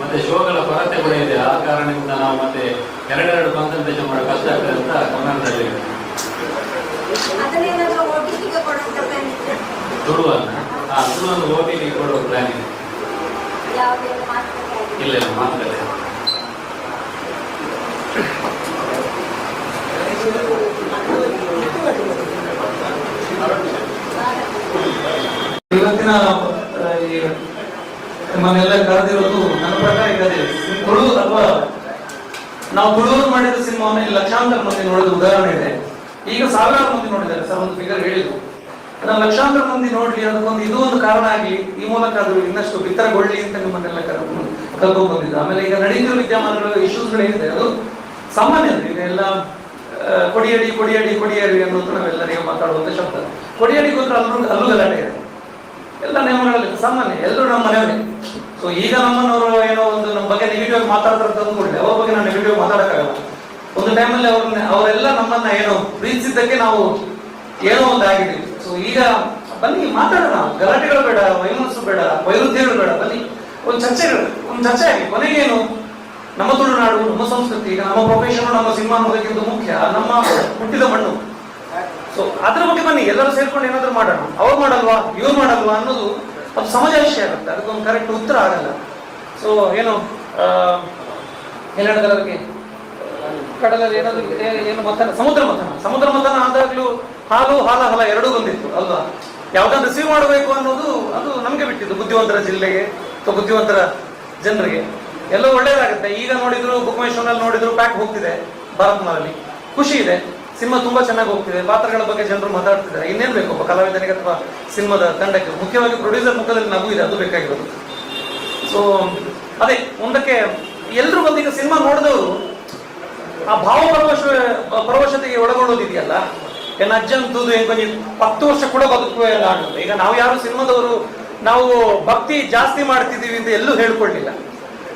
ಮತ್ತೆ ಶೋಗಳ ಕೊರತೆ ಕೂಡ ಇದೆ. ಆ ಕಾರಣದಿಂದ ನಾವು ಮತ್ತೆ ಎರಡೆರಡು ಕಾನ್ಸಂಟ್ರೇಷನ್ ಮಾಡೋ ಕಷ್ಟ ಆಗ್ತದೆ ಅಂತ ಕನ್ನಡದಲ್ಲಿ ಅದನ್ನೇನಾದ್ರೂ OTT-ಗೆ ಕೊಡುವಂತ plan ಇದೆ? ತುಳುವನ್ನು OTT ಕೊಡೋ ಪ್ಲಾನ್ ಇದೆ. ಯಾವುದೇ ಮಾತುಕತೆ ಆಗಿಲ್ಲ? ಇಲ್ಲ ಮಾತುಕತೆ. ಇವತ್ತಿನ ಈ ನಮ್ಮನ್ನೆಲ್ಲ ಕರೆದಿರೋದು ನನ್ನ ಪ್ರಕಾರ ಈಗ ತುಳು ಅಥವಾ ನಾವು ತುಳುವರು ಮಾಡಿದ ಸಿನಿಮಾವನ್ನು ಇಲ್ಲಿ ಲಕ್ಷಾಂತರ ಮಂದಿ ನೋಡಿದ ಉದಾಹರಣೆ ಇದೆ. ಈಗ ಸಾವಿರಾರು ಮಂದಿ ನೋಡಿದ್ದಾರೆ ಸರ್, ಒಂದು ಫಿಗರ್ ಹೇಳಿದ್ರು. ಅದನ್ನ ಲಕ್ಷಾಂತರ ಮಂದಿ ನೋಡ್ಲಿ, ಅದಕ್ಕೊಂದು ಇದು ಒಂದು ಕಾರಣ ಆಗಲಿ, ಈ ಮೂಲಕ ಅದು ಇನ್ನಷ್ಟು ಬಿತ್ತರಗೊಳ್ಳಿ ಅಂತ ನಿಮ್ಮನ್ನೆಲ್ಲ ಕರ್ಕೊಂಡು ಬಂದಿದ್ದು. ಆಮೇಲೆ ಈಗ ನಡೆಯುತ್ತಿರುವ ವಿದ್ಯಮಾನಗಳು ಇಶ್ಯೂಸ್ಗಳು ಏನಿದೆ ಅದು ಸಾಮಾನ್ಯ. ಈಗ ಎಲ್ಲ ಕೊಡಿಯಡಿ ಕೊಡಿಯಡಿ ಕೊಡಿಯಡಿ ಅನ್ನೋದು ನಾವೆಲ್ಲರಿಗೂ ಮಾತಾಡುವಂತ ಶಬ್ದ. ಕೊಡಿಯಡಿ ಗೊತ್ತರೆ ಅಲ್ಲೂ ಗಲಾಟೆ ಇದೆ. ಎಲ್ಲ ನಿಯಮಗಳಲ್ಲಿ ಸಾಮಾನ್ಯ, ಎಲ್ಲರೂ ನಮ್ಮ ಮನೆಯವರೇ. ಸೊ ಈಗ ನಮ್ಮನ್ನವರು ಏನೋ ಒಂದು ನಮ್ಮ ಬಗ್ಗೆ ನೆಗೆಟಿವ್ ಮಾತಾಡ್ತಾರೆ ಅಂದ್ಕೊಳ್ಳಿ, ಅವ್ರ ಬಗ್ಗೆ ನಾವು ನೆಗೆಟಿವ್ ಮಾತಾಡಕ್ಕಾಗಲ್ಲ. ಒಂದು ಟೈಮಲ್ಲಿ ಅವರೆಲ್ಲ ನಮ್ಮನ್ನ ಏನೋ ಪ್ರೀತಿಸಿದ್ದಕ್ಕೆ ನಾವು ಏನೋ ಒಂದು ಆಗಿದ್ದೀವಿ. ಸೊ ಈಗ ಬನ್ನಿ ಮಾತಾಡೋಣ, ಗಲಾಟೆಗಳು ಬೇಡ, ವೈಮನಸ್ಸು ಬೇಡ, ವೈರುಧ್ಯಗಳು ಬೇಡ, ಬನ್ನಿ ಒಂದು ಚರ್ಚೆ ಆಗಿ ಕೊನೆಗೇನು ನಮ್ಮ ತುಳುನಾಡು, ನಮ್ಮ ಸಂಸ್ಕೃತಿ, ಈಗ ನಮ್ಮ ಪ್ರೊಫೆಷನ್, ನಮ್ಮ ಸಿನಿಮಾ ಅನ್ನೋದಕ್ಕಿಂತ ಮುಖ್ಯ ನಮ್ಮ ಹುಟ್ಟಿದ ಮಣ್ಣು. ಸೊ ಅದ್ರ ಬಗ್ಗೆ ಬನ್ನಿ ಎಲ್ಲರೂ ಸೇರ್ಕೊಂಡು ಏನಾದ್ರು ಮಾಡೋಣ. ಅವ್ರು ಮಾಡಲ್ವಾ, ಇವ್ರು ಮಾಡಲ್ವಾ ಅನ್ನೋದು ಅದು ಸಮಜಾಯಿಷಿ ಆಗುತ್ತೆ, ಅದಕ್ಕೊಂದು ಕರೆಕ್ಟ್ ಉತ್ತರ ಆಗಲ್ಲ. ಸೊ ಏನು ಹೇಳಿದ್ರೆ ಕಡಲಲ್ಲಿ ಏನಾದ್ರು ಏನು ಮಥನ, ಸಮುದ್ರ ಮಥನ ಆದಾಗ್ಲೂ ಹಾಲು ಹಾಲ ಎರಡೂ ಬಂದಿತ್ತು ಅಲ್ವಾ? ಯಾವ್ದನ್ನ ರಿಸೀವ್ ಮಾಡಬೇಕು ಅನ್ನೋದು ಅದು ನಮ್ಗೆ ಬಿಟ್ಟಿದ್ದು, ಬುದ್ಧಿವಂತರ ಜಿಲ್ಲೆಗೆ ಅಥವಾ ಬುದ್ಧಿವಂತರ ಜನರಿಗೆ ಎಲ್ಲ ಒಳ್ಳೇದಾಗುತ್ತೆ. ಈಗ ನೋಡಿದ್ರು ಬುಕ್ ಮೈ ಶೋನಲ್ಲಿ ನೋಡಿದ್ರು ಪ್ಯಾಕ್ ಹೋಗ್ತಿದೆ ಭಾರತ್ನಲ್ಲಿ, ಖುಷಿ ಇದೆ. ಸಿನಿಮಾ ತುಂಬಾ ಚೆನ್ನಾಗಿ ಹೋಗ್ತಿದೆ, ಪಾತ್ರಗಳ ಬಗ್ಗೆ ಜನರು ಮಾತಾಡ್ತಿದ್ದಾರೆ. ಇನ್ನೇನ್ ಬೇಕು ಒಬ್ಬ ಕಲಾವಿದನಿಗೆ ಅಥವಾ ಸಿನಿಮಾದ ತಂಡಕ್ಕೆ? ಮುಖ್ಯವಾಗಿ ಪ್ರೊಡ್ಯೂಸರ್ ಮುಖದಲ್ಲಿ ನಗು ಇದೆ, ಅದು ಬೇಕಾಗಿರೋದು. ಸೊ ಅದೇ ಮುಂದಕ್ಕೆ ಎಲ್ರು ಬಂದೀಗ ಸಿನಿಮಾ ನೋಡಿದವರು ಆ ಪರವಶತೆಗೆ ಒಳಗೊಳ್ಳೋದಿದೆಯಲ್ಲ, ಏನ್ ಅಜ್ಜಂತದ್ದು ಏನ್ ಕೊಂಚ 10 ವರ್ಷ ಕೂಡ ಬದುಕುವ ಎಲ್ಲ ಆಡೋದು. ಈಗ ನಾವು ಯಾರು ಸಿನಿಮಾದವರು ನಾವು ಭಕ್ತಿ ಜಾಸ್ತಿ ಮಾಡ್ತಿದೀವಿ ಅಂತ ಎಲ್ಲೂ ಹೇಳ್ಕೊಳ್ಳಿಲ್ಲ,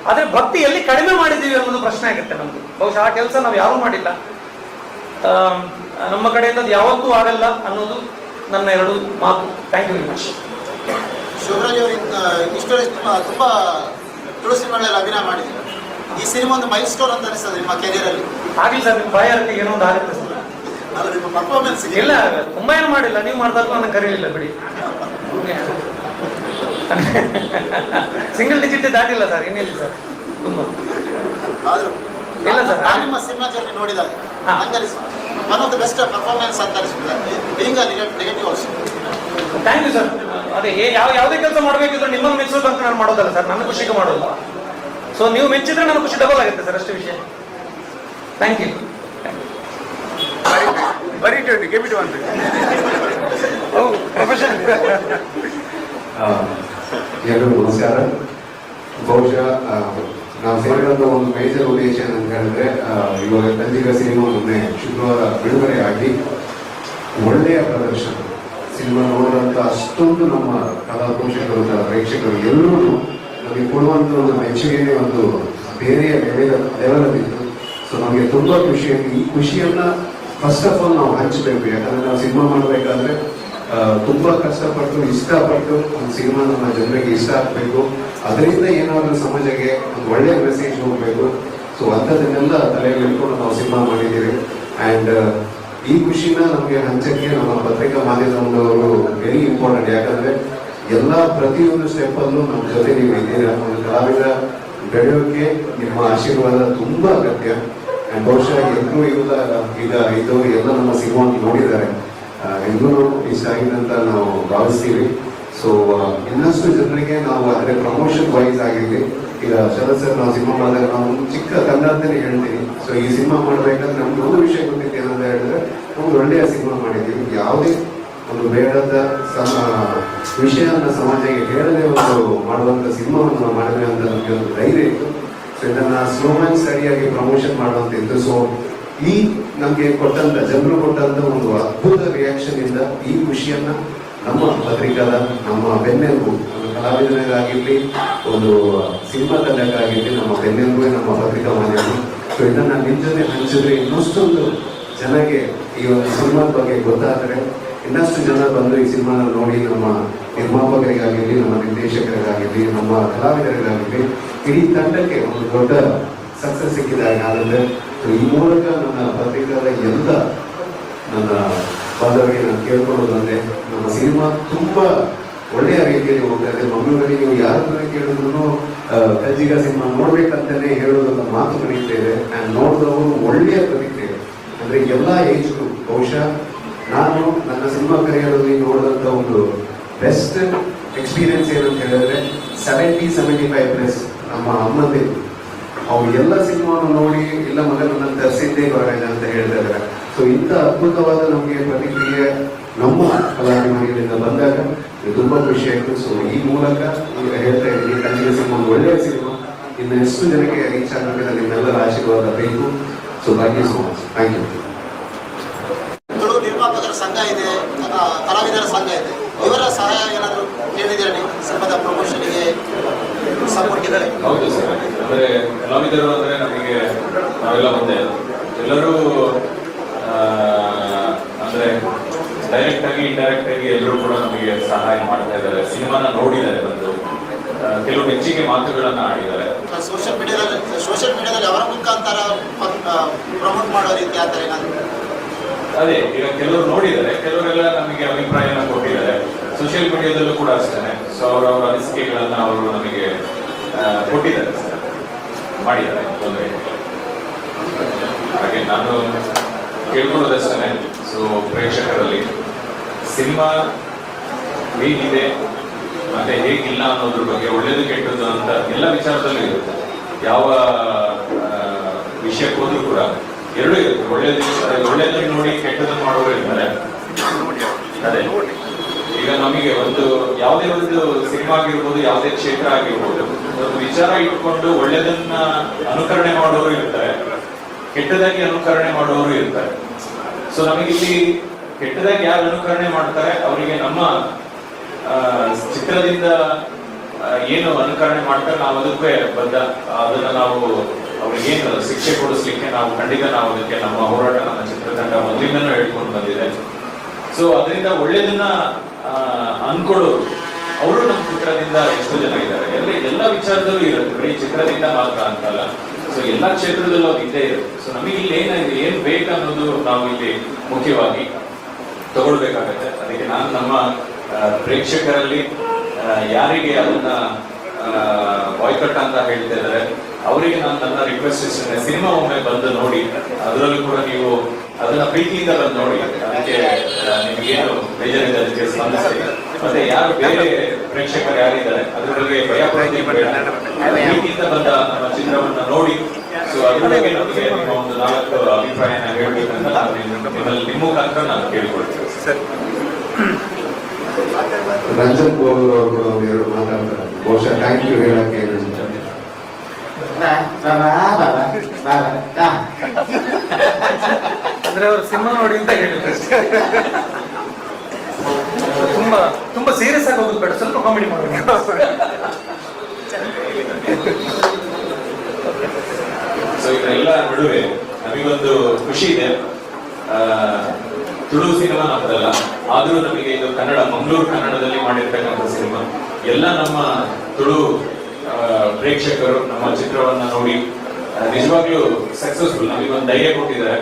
ಆದ್ರೆ ಭಕ್ತಿ ಎಲ್ಲಿ ಕಡಿಮೆ ಮಾಡಿದೀವಿ ಅನ್ನೋದು ಪ್ರಶ್ನೆ ಆಗುತ್ತೆ ನಮ್ದು. ಬಹುಶಃ ಆ ಕೆಲಸ ನಾವು ಯಾರೂ ಮಾಡಿಲ್ಲ, ನಮ್ಮ ಕಡೆಯಿಂದ ಅದು ಯಾವತ್ತೂ ಆಗಲ್ಲ ಅನ್ನೋದು ನನ್ನ ಎರಡು ಮಾತು. Thank you very much. Shivaraj ಅವರು ಇಷ್ಟೊಂದು ತುಂಬಾ ತುಳು ಸಿನಿಮಾಗಳಲ್ಲಿ ಅಭಿನಯ ಮಾಡಿದ್ರು. ಈ ಸಿನಿಮಾ ಒಂದು ಮೈಲ್ ಸ್ಟೋನ್ ಅಂತ ಅನಿಸ್ತದೆ ನಿಮ್ಮ ಕೆರಿಯರ್ ಅಲ್ಲಿ? ಆಗಿಲ್ಲ ಸರ್, ನಿಮ್ಮ ಬಾಯಾರಿಕೆ ಏನೋ ಒಂದು ಆಗುತ್ತೆ ಸರ್. ಅದು ನಿಮ್ಮ ಪರ್ಫಾರ್ಮೆನ್ಸ್ ಇಲ್ಲ, ತುಂಬಾ ಏನು ಮಾಡಿಲ್ಲ, ನೀವು ಮಾಡ್ದಾಗ ನನಗೆ ಕರೀಲಿಲ್ಲ ಬಿಡಿ. ಸಿಂಗಲ್ ಡಿಜಿಟ್ ದಾಟಿಲ್ಲ ಸರ್, ಏನಿಲ್ಲ ಸರ್. ತುಂಬಾ ಆದ್ರೂ ಇಲ್ಲ ಸರ್, ನಿಮ್ಮ ಸಿನಿಮಾ ಜರ್ನಿ ನೋಡಿದಾಗ one of the best performance ಅಂತ ಅನಿಸ್ತದೆ. Being negative also. Thank you sir. ಅದೇ ಯಾವುದೇ ಕೆಲಸ ಮಾಡಬೇಕಿದ್ರೆ ನಿಮ್ಮನ್ನು ಮೆಚ್ಚೋದು ಅಂತ ನಾನು ಮಾಡೋದಲ್ಲ ಸರ್, ನನ್ನ ಖುಷಿಗೆ ಮಾಡೋದು. ಸೊ ನೀವು ಮೆಚ್ಚಿದ್ರೆ ನನ್ನ ಖುಷಿ ಡಬಲ್ ಆಗುತ್ತೆ ಸರ್, ಅಷ್ಟೇ ವಿಷಯ. Thank you. ಎಲ್ಲರಿಗೂ ನಮಸ್ಕಾರ. ಬಹುಶಃ ನಾವು ಸೇರಿದಂತ ಒಂದು ಮೇಜರ್ ಉದ್ದೇಶ ಅಂತ ಹೇಳಿದ್ರೆ, ಇವಾಗ ತಂದಿಗ ಸಿನಿಮಾ ಮೊನ್ನೆ ಶುಕ್ರವಾರ ಬಿಡುಗಡೆ ಆಗಿ ಒಳ್ಳೆಯ ಪ್ರದರ್ಶನ, ಸಿನಿಮಾ ನೋಡುವಂತ ಅಷ್ಟೊಂದು ನಮ್ಮ ಕಲಾ ಪೋಷಕರು, ಪ್ರೇಕ್ಷಕರು ಎಲ್ಲರೂ ನಮಗೆ ಕೊಡುವಂತ ಒಂದು ಮೆಚ್ಚುಗೆ ಒಂದು ಬೇರೆಯ ಲೆವೆಲಲ್ಲಿತ್ತು. ಸೊ ನಮಗೆ ತುಂಬಾ ಖುಷಿಯಾಗಿ, ಈ ಖುಷಿಯನ್ನ ಫಸ್ಟ್ ಆಫ್ ಆಲ್ ನಾವು ಹಂಚಬೇಕು. ಯಾಕಂದ್ರೆ ನಾವು ಸಿನಿಮಾ ಮಾಡಬೇಕಾದ್ರೆ ತುಂಬಾ ಕಷ್ಟಪಟ್ಟು ಇಷ್ಟಪಟ್ಟು ಒಂದು ಸಿನಿಮಾ ನಮ್ಮ ಜನರಿಗೆ ಇಷ್ಟ ಆಗ್ಬೇಕು, ಅದರಿಂದ ಏನಾದರೂ ಸಮಾಜಕ್ಕೆ ಒಂದು ಒಳ್ಳೆಯ ಮೆಸೇಜ್ ಹೋಗ್ಬೇಕು. ಸೊ ಅಂಥದನ್ನೆಲ್ಲ ತಲೆಯಲ್ಲಿ ಇಟ್ಕೊಂಡು ನಾವು ಸಿನಿಮಾ ಮಾಡಿದ್ದೀವಿ. ಆ್ಯಂಡ್ ಈ ಖುಷಿನ ನಮಗೆ ಹಂಚಕ್ಕೆ ನಮ್ಮ ಪತ್ರಿಕಾ ಮಾಧ್ಯಮದವರು ವೆರಿ ಇಂಪಾರ್ಟೆಂಟ್. ಯಾಕಂದ್ರೆ ಎಲ್ಲ ಪ್ರತಿಯೊಂದು ಸ್ಟೆಪ್ಪಲ್ಲೂ ನಮ್ಮ ಜೊತೆ ನೀವು ಇದ್ದೀರಾ. ಒಂದು ಕಲಾವಿದ ಬೆಳೆಯೋಕೆ ನಿಮ್ಮ ಆಶೀರ್ವಾದ ತುಂಬಾ ಅಗತ್ಯ. ಆ್ಯಂಡ್ ಬಹುಶಃ ಎಲ್ಲರೂ ಈಗ ಇದ್ದವರು ಎಲ್ಲ ನಮ್ಮ ಸಿನಿಮಾ ನೋಡಿದ್ದಾರೆ, ಎಲ್ಲರೂ ಇಷ್ಟ ಆಗಿದೆ ಅಂತ ನಾವು ಭಾವಿಸ್ತೀವಿ. ಸೊ ಇನ್ನಷ್ಟು ಜನರಿಗೆ ನಾವು ಅಂದರೆ ಪ್ರಮೋಷನ್ ವೈಸ್ ಆಗಿರಲಿ, ಈಗ ಶರತ್ ಸರ್ ನಾವು ಸಿನಿಮಾ ಮಾಡಿದಾಗ ನಾವು ಒಂದು ಚಿಕ್ಕ ತಂಡ ಅಂತಲೇ ಹೇಳ್ತೀವಿ. ಸೊ ಈ ಸಿನಿಮಾ ಮಾಡಬೇಕಾದ್ರೆ ನಮ್ಗೆ ಒಂದು ವಿಷಯ ಗೊತ್ತಿತ್ತು ಏನಂತ ಹೇಳಿದ್ರೆ, ಒಂದು ಒಳ್ಳೆಯ ಸಿನಿಮಾ ಮಾಡಿದ್ದೀವಿ, ಯಾವುದೇ ಒಂದು ಬೇಡದ ವಿಷಯನ ಸಮಾಜಕ್ಕೆ ಹೇಳದೆ ಒಂದು ಮಾಡುವಂಥ ಸಿನಿಮಾವನ್ನು ನಾವು ಮಾಡಿದ್ವಿ ಅಂತ ನಮಗೆ ಒಂದು ಧೈರ್ಯ ಇತ್ತು. ಸೊ ಇದನ್ನು ಸ್ಲೋ ಆ್ಯಂಡ್ ಸ್ಟಡಿಯಾಗಿ ಪ್ರಮೋಷನ್ ಮಾಡುವಂತಿತ್ತು. ಸೊ ಈ ನಮಗೆ ಕೊಟ್ಟಂತ ಜನರು ಕೊಟ್ಟಂತ ಒಂದು ಅದ್ಭುತ ರಿಯಾಕ್ಷನ್ ಇಂದ ಈ ಖುಷಿಯನ್ನ ನಮ್ಮ ಪತ್ರಿಕಾದ ನಮ್ಮ ಬೆನ್ನೆಲುಬು, ಒಂದು ಕಲಾವಿದರಿಗಾಗಿರ್ಲಿ, ಒಂದು ಸಿನಿಮಾ ತಂಡಕ್ಕಾಗಿರ್ಲಿ, ನಮ್ಮ ಬೆನ್ನೆಲುಬು ನಮ್ಮ ಪತ್ರಿಕಾ ಮಾಧ್ಯಮ. ಸೊ ಇದನ್ನ ನಿಮ್ಮ ಜೊತೆ ಹಂಚಿದ್ರೆ ಇನ್ನಷ್ಟೊಂದು ಜನಕ್ಕೆ ಈ ಒಂದು ಸಿನಿಮಾದ ಬಗ್ಗೆ ಗೊತ್ತಾದರೆ ಇನ್ನಷ್ಟು ಜನ ಬಂದು ಈ ಸಿನಿಮಾನ ನೋಡಿ ನಮ್ಮ ನಿರ್ಮಾಪಕರಿಗಾಗಿರ್ಲಿ, ನಮ್ಮ ನಿರ್ದೇಶಕರಿಗಾಗಿರ್ಲಿ, ನಮ್ಮ ಕಲಾವಿದರಿಗಾಗಿರ್ಲಿ, ಇಡೀ ತಂಡಕ್ಕೆ ಒಂದು ದೊಡ್ಡ ಸಕ್ಸಸ್ ಸಿಕ್ಕಿದಾಗ ಆಗುತ್ತೆ. ಈ ಮೂಲಕ ನನ್ನ ಪತ್ರಿಕಾದ ಎಲ್ಲ ನನ್ನ ಬಾಂಧವರಿಗೆ ನಾನು ಕೇಳ್ಕೊಳ್ಳೋದಂದ್ರೆ, ನಮ್ಮ ಸಿನಿಮಾ ತುಂಬಾ ಒಳ್ಳೆಯ ರೀತಿಯಲ್ಲಿ ಹೋಗ್ತಾ ಇದೆ. ಮಂಗಳೂರಲ್ಲಿ ನೀವು ಯಾರನ್ನ ಕೇಳಿದ್ರು ಕಜ್ಜಿಗ ಸಿನಿಮಾ ನೋಡ್ಬೇಕಂತಾನೆ ಹೇಳೋದನ್ನ ಮಾತು ನಡೀತಾ ಇದೆ. ಆ್ಯಂಡ್ ನೋಡಿದವರು ಒಳ್ಳೆಯ ಪ್ರತಿಕ್ರಿಯೆ, ಅಂದ್ರೆ ಎಲ್ಲ ಏಜ್ ಗ್ರೂಪ್. ಬಹುಶಃ ನಾನು ನನ್ನ ಸಿನಿಮಾ ಕರಿಯರಲ್ಲಿ ನೋಡಿದಂಥ ಒಂದು ಬೆಸ್ಟ್ ಎಕ್ಸ್ಪೀರಿಯನ್ಸ್ ಏನಂತ ಹೇಳಿದ್ರೆ 70-75+ ನಮ್ಮ ಅಮ್ಮಂದಿರು ಅವ್ರು ಎಲ್ಲ ಸಿನಿಮಾವನ್ನು ನೋಡಿ ಇಲ್ಲ ಮಗನನ್ನ ತರಿಸಿದ್ದೇ ಹೊರಗಡೆ ಅಂತ ಹೇಳ್ತಾ ಇದ್ದಾರೆ. ಸೊ ಇಂಥ ಅದ್ಭುತವಾದ ನಮಗೆ ಪ್ರತಿಕ್ರಿಯೆ ನಮ್ಮ ಕಲಾಭಿಮಾನಿಗಳಿಂದ ಬಂದಾಗ ಇದು ತುಂಬಾ ಖುಷಿ ಆಯಿತು. ಸೊ ಈ ಮೂಲಕ ಈಗ ಹೇಳ್ತಾ ಇದ್ದೀನಿ, ಕನ್ನಡ ಸಿನಿಮಾ ಒಂದು ಒಳ್ಳೆಯ ಸಿನಿಮಾ, ಇನ್ನು ಎಷ್ಟು ಜನಕ್ಕೆ ರೀಚ್ ಆಗಬೇಕು ನಿಮ್ಮೆಲ್ಲರ ಆಶೀರ್ವಾದ ಬೇಕು. So thank you so much. Thank you. ನಿರ್ಮಾಪಕರ ಸಂಘ ಇದೆ, ಕಲಾವಿದರ ಸಂಘ ಇದೆ, ಇವರ ಸಹಾಯ ಏನಾದರೂ ಕೇಳಿದ್ದೀರಾ ನೀವು ಸಿನಿಮಾದ ಪ್ರಮೋಷನ್ಗೆ ಸಪೋರ್ಟ್ ಇದ್ದಾರೆ? ಹೌದು ಸರ್, ಅಂದರೆ ಕಲಾವಿದರು ಅಂದರೆ ನಮಗೆ ನಾವೆಲ್ಲ ಒಂದೇ, ಎಲ್ಲರೂ ಅಂದರೆ ಡೈರೆಕ್ಟ್ ಆಗಿ ಇಂಡೈರೆಕ್ಟ್ ಆಗಿ ಎಲ್ಲರೂ ಕೂಡ ನಮಗೆ ಸಹಾಯ ಮಾಡ್ತಾ ಇದ್ದಾರೆ. ಸಿನಿಮಾನ ನೋಡಿದ್ದಾರೆ, ಬಂದು ಕೆಲವು ಮೆಚ್ಚುಗೆ ಮಾತುಗಳನ್ನ ಆಡಿದ್ದಾರೆ. ಸೋಷಿಯಲ್ ಮೀಡಿಯಾದಲ್ಲಿ ಅವರ ಮುಖಾಂತರ ಪ್ರಮೋಟ್ ಮಾಡೋ ರೀತಿ ಆ ಥರ ಏನಾದರೂ? ಅದೇ, ಈಗ ಕೆಲವರು ನೋಡಿದ್ದಾರೆ, ಕೆಲವರೆಲ್ಲ ನಮಗೆ ಅಭಿಪ್ರಾಯನ ಕೊಟ್ಟಿದ್ದಾರೆ. ಸೋಷಿಯಲ್ ಮೀಡಿಯಾದಲ್ಲೂ ಕೂಡ ಅಷ್ಟೇ. ಸೊ ಅವರವರ ಅನಿಸಿಕೆಗಳನ್ನ ಅವರು ನಮಗೆ ಕೊಟ್ಟಿದ್ದಾರೆ, ಮಾಡಿದ್ದಾರೆ, ತೊಂದರೆ. ಹಾಗೆ ನಾನು ಕೇಳ್ಕೊಳ್ಳೋದಷ್ಟೇ, ಸೊ ಪ್ರೇಕ್ಷಕರಲ್ಲಿ ಸಿನಿಮಾ ಹೇಗಿದೆ ಮತ್ತೆ ಹೇಗಿಲ್ಲ ಅನ್ನೋದ್ರ ಬಗ್ಗೆ, ಒಳ್ಳೇದು ಕೆಟ್ಟದ್ದು ಅಂತ ಎಲ್ಲ ವಿಚಾರದಲ್ಲೂ ಇರುತ್ತೆ. ಯಾವ ವಿಷಯಕ್ಕೆ ಹೋದ್ರೂ ಕೂಡ ಎರಡೂ ಇರುತ್ತೆ. ಒಳ್ಳೇದನ್ನು ನೋಡಿ ಕೆಟ್ಟದನ್ನು ಮಾಡೋರು ಇರ್ತಾರೆ. ಅದೇ, ಈಗ ನಮಗೆ ಒಂದು ಯಾವುದೇ ಒಂದು ಸಿನಿಮಾ ಆಗಿರ್ಬೋದು, ಯಾವುದೇ ಕ್ಷೇತ್ರ ಆಗಿರ್ಬೋದು, ಒಂದು ವಿಚಾರ ಇಟ್ಕೊಂಡು ಒಳ್ಳೇದನ್ನ ಅನುಕರಣೆ ಮಾಡೋರು ಇರ್ತಾರೆ, ಕೆಟ್ಟದಾಗಿ ಅನುಕರಣೆ ಮಾಡೋರು ಇರ್ತಾರೆ. ಸೊ ನಮಗಿಲ್ಲಿ ಕೆಟ್ಟದಾಗಿ ಯಾರು ಅನುಕರಣೆ ಮಾಡ್ತಾರೆ ಅವರಿಗೆ ನಮ್ಮ ಚಿತ್ರದಿಂದ ಏನು ಅನುಕರಣೆ ಮಾಡ್ತಾರೆ ನಾವು ಅದಕ್ಕೆ ಬದ್ಧ. ಅದನ್ನ ನಾವು ಅವ್ರಿಗೇನು ಶಿಕ್ಷೆ ಕೊಡಿಸ್ಲಿಕ್ಕೆ ನಾವು ಖಂಡಿತ ನಾವು ಅದಕ್ಕೆ ನಮ್ಮ ಹೋರಾಟ, ನಮ್ಮ ಚಿತ್ರತಂಡ ಮೊದಲಿಂದನೂ ಹೇಳ್ಕೊಂಡು ಬಂದಿದೆ. ಸೊ ಅದರಿಂದ ಒಳ್ಳೇದನ್ನ ಅನ್ಕೊಳ್ಳೋರು ಅವರು ನಮ್ಮ ಚಿತ್ರದಿಂದ ಎಷ್ಟು ಜನ ಇದ್ದಾರೆ, ಎಲ್ಲ ವಿಚಾರದಲ್ಲೂ ಇರುತ್ತೆ, ಬರೀ ಚಿತ್ರದಿಂದ ಮಾತ್ರ ಅಂತಲ್ಲ. ಸೊ ಎಲ್ಲಾ ಕ್ಷೇತ್ರದಲ್ಲೂ ಅದು ಇದ್ದೇ ಇರುತ್ತೆ. ಸೊ ನಮಗೆ ಇಲ್ಲಿ ಏನಾಗಿದೆ, ಏನ್ ಬೇಕನ್ನೋದು ನಾವು ಇಲ್ಲಿ ಮುಖ್ಯವಾಗಿ ತಗೊಳ್ಬೇಕಾಗತ್ತೆ. ಅದಕ್ಕೆ ನಾನು ನಮ್ಮ ಪ್ರೇಕ್ಷಕರಲ್ಲಿ ಯಾರಿಗೆ ಅದನ್ನ ಬಾಯ್ಕಟ್ ಅಂತ ಹೇಳ್ತಾ ಇದ್ದಾರೆ ಅವರಿಗೆ ನಾನು ನನ್ನ ರಿಕ್ವೆಸ್ಟ್ ಇಷ್ಟೇ, ಸಿನಿಮಾ ಒಮ್ಮೆ ಬಂದು ನೋಡಿ, ಅದರಲ್ಲೂ ಕೂಡ ನೀವು ಅದನ್ನ ಪ್ರೀತಿಯಿಂದ ಬಂದು ನೋಡಿ. ಅದಕ್ಕೆ ನಿಮಗೇನು ಬೇಜಾರಿದೆ ಅದಕ್ಕೆ ಸ್ಪಂದಿಸಿ. ಮತ್ತೆ ಯಾರು ಬೇರೆ ಪ್ರೇಕ್ಷಕರು ಯಾರಿದ್ದಾರೆ ಅದ್ರ ಬಗ್ಗೆ ಭಯ ಪಡೋದೇ ಬೇಡ, ಪ್ರೀತಿಯಿಂದ ಬಂದ ನಮ್ಮ ಚಿತ್ರವನ್ನ ನೋಡಿ. ಸೊ ಅದ್ರ ಬಗ್ಗೆ ನಮಗೆ ನಿಮ್ಮ ಒಂದು 4 ಅಭಿಪ್ರಾಯನ ಹೇಳ್ಬೇಕಂತ ನಾನು ನಿಮ್ಮ ಮುಖಾಂತರ ನಾನು ಕೇಳಿಕೊಳ್ತೇನೆ ಸರ್. ರಂಜನ್ ಗೋಲ್ ಅವರು ಎರಡು ಮಾತಾಡ್ತಾರೆ, ಬಹುಶಃ ಥ್ಯಾಂಕ್ ಯು ಹೇಳಕ್ಕೆ. ಅಂದ್ರೆ ಅವರು ಸಿನಿಮಾ ನೋಡಿ ಅಂತ ಹೇಳಿದ್ರು. ತುಂಬಾ ತುಂಬಾ ಸೀರಿಯಸ್ ಆಗಿ ಹೋಗೋದು ಬೇಡ, ಸ್ವಲ್ಪ ಕಾಮಿಡಿ ಮಾಡಬೇಕು. ಸೊ ಇದೆಲ್ಲ ನಡುವೆ ನಮಗೊಂದು ಖುಷಿ ಇದೆ. ತುಳು ಸಿನಿಮಾ ನಮ್ಮದಲ್ಲ, ಆದ್ರೂ ನಮಗೆ ಇದು ಕನ್ನಡ, ಮಂಗಳೂರು ಕನ್ನಡದಲ್ಲಿ ಮಾಡಿರ್ತಕ್ಕಂಥ ಸಿನಿಮಾ. ಎಲ್ಲ ನಮ್ಮ ತುಳು ಪ್ರೇಕ್ಷಕರು ನಮ್ಮ ಚಿತ್ರವನ್ನ ನೋಡಿ ನಿಜವಾಗ್ಲೂ ಸಕ್ಸಸ್ಫುಲ್, ನಮಗೊಂದು ಧೈರ್ಯ ಕೊಟ್ಟಿದ್ದಾರೆ.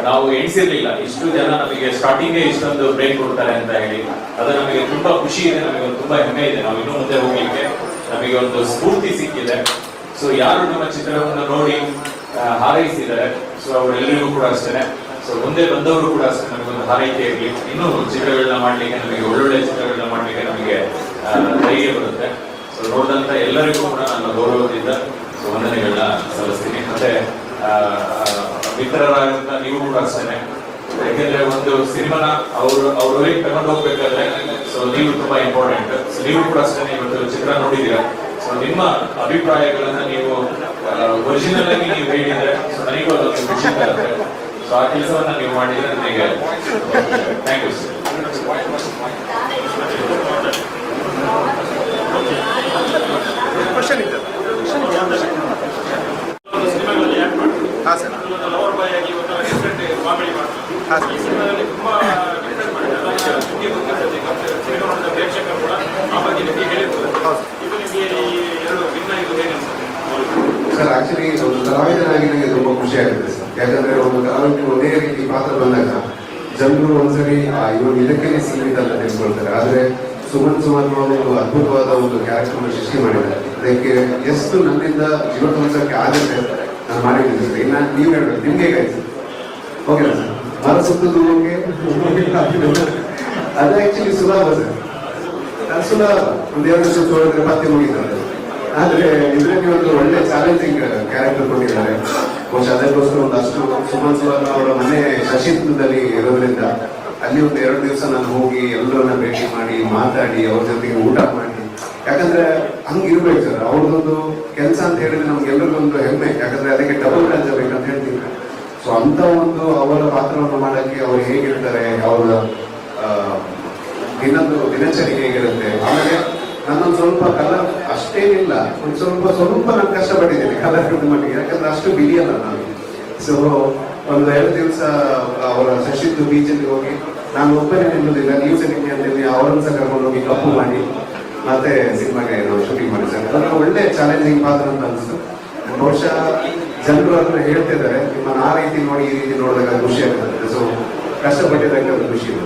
ನಾವು ಎಣಿಸಿರ್ಲಿಲ್ಲ ಇಷ್ಟು ಜನ ನಮಗೆ ಸ್ಟಾರ್ಟಿಂಗೇ ಇಷ್ಟೊಂದು ಬ್ರೇಕ್ ಕೊಡ್ತಾರೆ ಅಂತ ಹೇಳಿ. ಅದು ನಮಗೆ ತುಂಬಾ ಖುಷಿ ಇದೆ, ನಮಗೆ ಒಂದು ತುಂಬಾ ಹೆಮ್ಮೆ ಇದೆ. ನಾವು ಇನ್ನೂ ಮುಂದೆ ಹೋಗ್ಲಿಕ್ಕೆ ನಮಗೆ ಒಂದು ಸ್ಫೂರ್ತಿ ಸಿಕ್ಕಿದೆ. ಸೊ ಯಾರು ನಮ್ಮ ಚಿತ್ರವನ್ನು ನೋಡಿ ಹಾರೈಸಿದ್ದಾರೆ, ಸೊ ಅವರೆಲ್ಲರಿಗೂ ಕೂಡ ಅಷ್ಟೇ ಸೊ ಮುಂದೆ ಬಂದವರು ಕೂಡ ನಮಗೊಂದು ಹಾರೈಕೆ ಇರಲಿ, ಇನ್ನೂ ಚಿತ್ರಗಳನ್ನ ಮಾಡ್ಲಿಕ್ಕೆ, ನಮಗೆ ಒಳ್ಳೊಳ್ಳೆ ಚಿತ್ರಗಳನ್ನ ಮಾಡ್ಲಿಕ್ಕೆ ನಮಗೆ ಧೈರ್ಯ ಬರುತ್ತೆ. ಸೊ ನೋಡಿದಂತ ಎಲ್ಲರಿಗೂ ಕೂಡ ನನ್ನ ಗೌರವದಿಂದ ವಂದನೆಗಳನ್ನ ಸಲ್ಲಿಸ್ತೀನಿ. ಮತ್ತೆ ಮಿತ್ರರಾದಂತ ನೀವು ಕೂಡ ಅಷ್ಟೇನೆ, ಯಾಕೆಂದ್ರೆ ಒಂದು ಸಿನಿಮಾನ ಅವ್ರವರಿಗೆ ತಗೊಂಡು ಹೋಗ್ಬೇಕಾದ್ರೆ ಸೊ ನೀವು ತುಂಬಾ ಇಂಪಾರ್ಟೆಂಟ್. ಸೊ ನೀವು ಕೂಡ ಅಷ್ಟೇ ಇವತ್ತು ಚಿತ್ರ ನೋಡಿದೀರ. ಸೊ ನಿಮ್ಮ ಅಭಿಪ್ರಾಯಗಳನ್ನ ನೀವು ಒರಿಜಿನಲ್ ಆಗಿ ನೀವು ಹೇಳಿದ್ರೆ ಸೊ ನನಗೂ ಅದೊಂದು ಖುಷಿ ಆಗುತ್ತೆ. ಸೊ ಆ ಕೆಲಸವನ್ನ ನೀವು ಮಾಡಿದ್ರೆ ನನಗೆ ಥ್ಯಾಂಕ್ ಯು ಸರ್. ಸಿನಿಮಾಗಳಲ್ಲಿ ಆ್ಯಕ್ಟ್ ಮಾಡ್ತಾರೆ. ಹಾಂ ಸರ್. ಲವರ್ ಬಾಯ್ ಆಗಿ ಒಂದು ಡಿಫ್ರೆಂಟ್ ಕಾಮಿಡಿ ಮಾಡ್ತಾರೆ. ಹಾಂ ಸರ್. ಸಿನಿಮಾದಲ್ಲಿ ತುಂಬ ಡಿಫ್ರೆಂಟ್ ಮಾಡಿದ್ದಾರೆ. ಸಿನಿಮಾ ನೋಡಿದ ಪ್ರೇಕ್ಷಕರು ಕೂಡ ಆ ಬಗ್ಗೆ ನಿಮಗೆ ಹೇಳಿರ್ತಾರೆ. ಹೌದು. ಇದು ನಿಮಗೆ ಈ ಎರಡು ಭಿನ್ನ ಇದು ಹೇಗೆ ಅನ್ಸುತ್ತೆ ಸರ್? ಆಕ್ಚುಲಿ ಒಂದು ಕಲಾವಿದನಾಗಿ ನನಗೆ ತುಂಬ ಖುಷಿ ಆಗುತ್ತೆ ಸರ್. ಯಾಕಂದ್ರೆ ಒಂದು ಕಲಾವಿದನಿಗೆ ಒಂದೇ ರೀತಿ ಪಾತ್ರ ಬಂದಾಗ ಜನರು ಒಂದ್ಸರಿ ಇವಾಗ ಇದಕ್ಕೆ ಸೀಮಿತ ಅಂತ ತಿಳ್ಕೊಳ್ತಾರೆ. ಆದ್ರೆ ಸುಮನ್ ಅವರು ಒಂದು ಅದ್ಭುತವಾದ ಒಂದು ಕ್ಯಾರೆಕ್ಟರ್ ಸೃಷ್ಟಿ ಮಾಡಿದ್ದಾರೆ. ಅದಕ್ಕೆ ಎಷ್ಟು ನನ್ನಿಂದ ಜೀವನಕ್ಕೆ ಆಗುತ್ತೆ ನಾನು ಮಾಡಿದ್ದೀನಿ ಸರ್. ಇನ್ನು ನೀವು ಹೇಳ್ಬೇಕು, ನಿಮ್ಗೆ ಹೇಗಾಯ್ತು? Okay sir. ಮರ ಸುತ್ತದು ಅದು ಆಕ್ಚುಲಿ ಸುಲಭ ಸರ್. ಅದು ಸುಲಭ, ಒಂದು 2 ವರ್ಷ ನೋಡಿದ್ರೆ ಮತ್ತೆ ಮುಗಿತಾರೆ. ಆದ್ರೆ ಇದರಲ್ಲಿ ಒಂದು ಒಳ್ಳೆ ಚಾಲೆಂಜಿಂಗ್ ಕ್ಯಾರೆಕ್ಟರ್ ಕೊಟ್ಟಿದ್ದಾರೆ. ಬಹುಶಃ ಅದಕ್ಕೋಸ್ಕರ ಒಂದಷ್ಟು ಸುಮನ್ ಅವರ ಮನೆ ಶಶಿತ್ವದಲ್ಲಿ ಇರೋದ್ರಿಂದ ಅಲ್ಲಿ ಒಂದು 2 ದಿವಸ ನಾನು ಹೋಗಿ ಎಲ್ಲರನ್ನ ಭೇಟಿ ಮಾಡಿ ಮಾತಾಡಿ ಅವ್ರ ಜೊತೆಗೆ ಊಟ ಮಾಡಿ, ಯಾಕಂದ್ರೆ ಹಂಗಿರ್ಬೇಕು ಸರ್. ಅವ್ರದ್ದೊಂದು ಕೆಲಸ ಅಂತ ಹೇಳಿದ್ರೆ ನಮ್ಗೆಲ್ಲರಿಗೊಂದು ಹೆಮ್ಮೆ, ಯಾಕಂದ್ರೆ ಅದಕ್ಕೆ ಡಬಲ್ ಬೇಕಂತ ಹೇಳ್ತೀನಿ. ಸೊ ಅಂತ ಒಂದು ಅವರ ಪಾತ್ರವನ್ನು ಮಾಡಕ್ಕೆ ಅವ್ರು ಹೇಗಿರ್ತಾರೆ, ಅವರ ದಿನಚರಿ ಹೇಗಿರುತ್ತೆ. ಆಮೇಲೆ ನಾನೊಂದು ಸ್ವಲ್ಪ ಕಲರ್ ಅಷ್ಟೇನಿಲ್ಲ, ಒಂದು ಸ್ವಲ್ಪ ನಾನು ಕಷ್ಟಪಟ್ಟಿದ್ದೀನಿ ಕಲರ್ ಮಟ್ಟಿಗೆ, ಯಾಕಂದ್ರೆ ಅಷ್ಟು ಬಿಡಿಯಲ್ಲ ನಾನು. ಸೊ ಒಂದು 2 ದಿವಸ ಅವರ ಶಶಿದ್ದು ಬೀಚಲ್ಲಿ ಹೋಗಿ ನಾನು ಒಬ್ಬನೇ ನಿಲ್ಲೋದಿಲ್ಲ, ನೀವು ಸಿನಿಮೆ ಅಂತೇಳಿ ಅವರನ್ನು ಸಹ ಕರ್ಕೊಂಡು ಹೋಗಿ ಕಪ್ಪು ಮಾಡಿ ಮತ್ತೆ ಸಿನಿಮಾಗೆ ನಾವು ಶೂಟಿಂಗ್ ಮಾಡಿ ಸರ್. ಅದನ್ನು ಒಳ್ಳೆ ಚಾಲೆಂಜಿಂಗ್ ಪಾತ್ರ ಅಂತ ಅನಿಸ್ತು. ಬಹುಶಃ ಜನರು ಅದನ್ನ ಹೇಳ್ತಿದ್ದಾರೆ, ನಿಮ್ಮನ್ನು ಆ ರೀತಿ ನೋಡಿ ಈ ರೀತಿ ನೋಡಿದಾಗ ಖುಷಿ ಆಗುತ್ತೆ. ಸೊ ಕಷ್ಟಪಟ್ಟಿದ್ದಕ್ಕೆ ಅದು ಖುಷಿ ಇದೆ.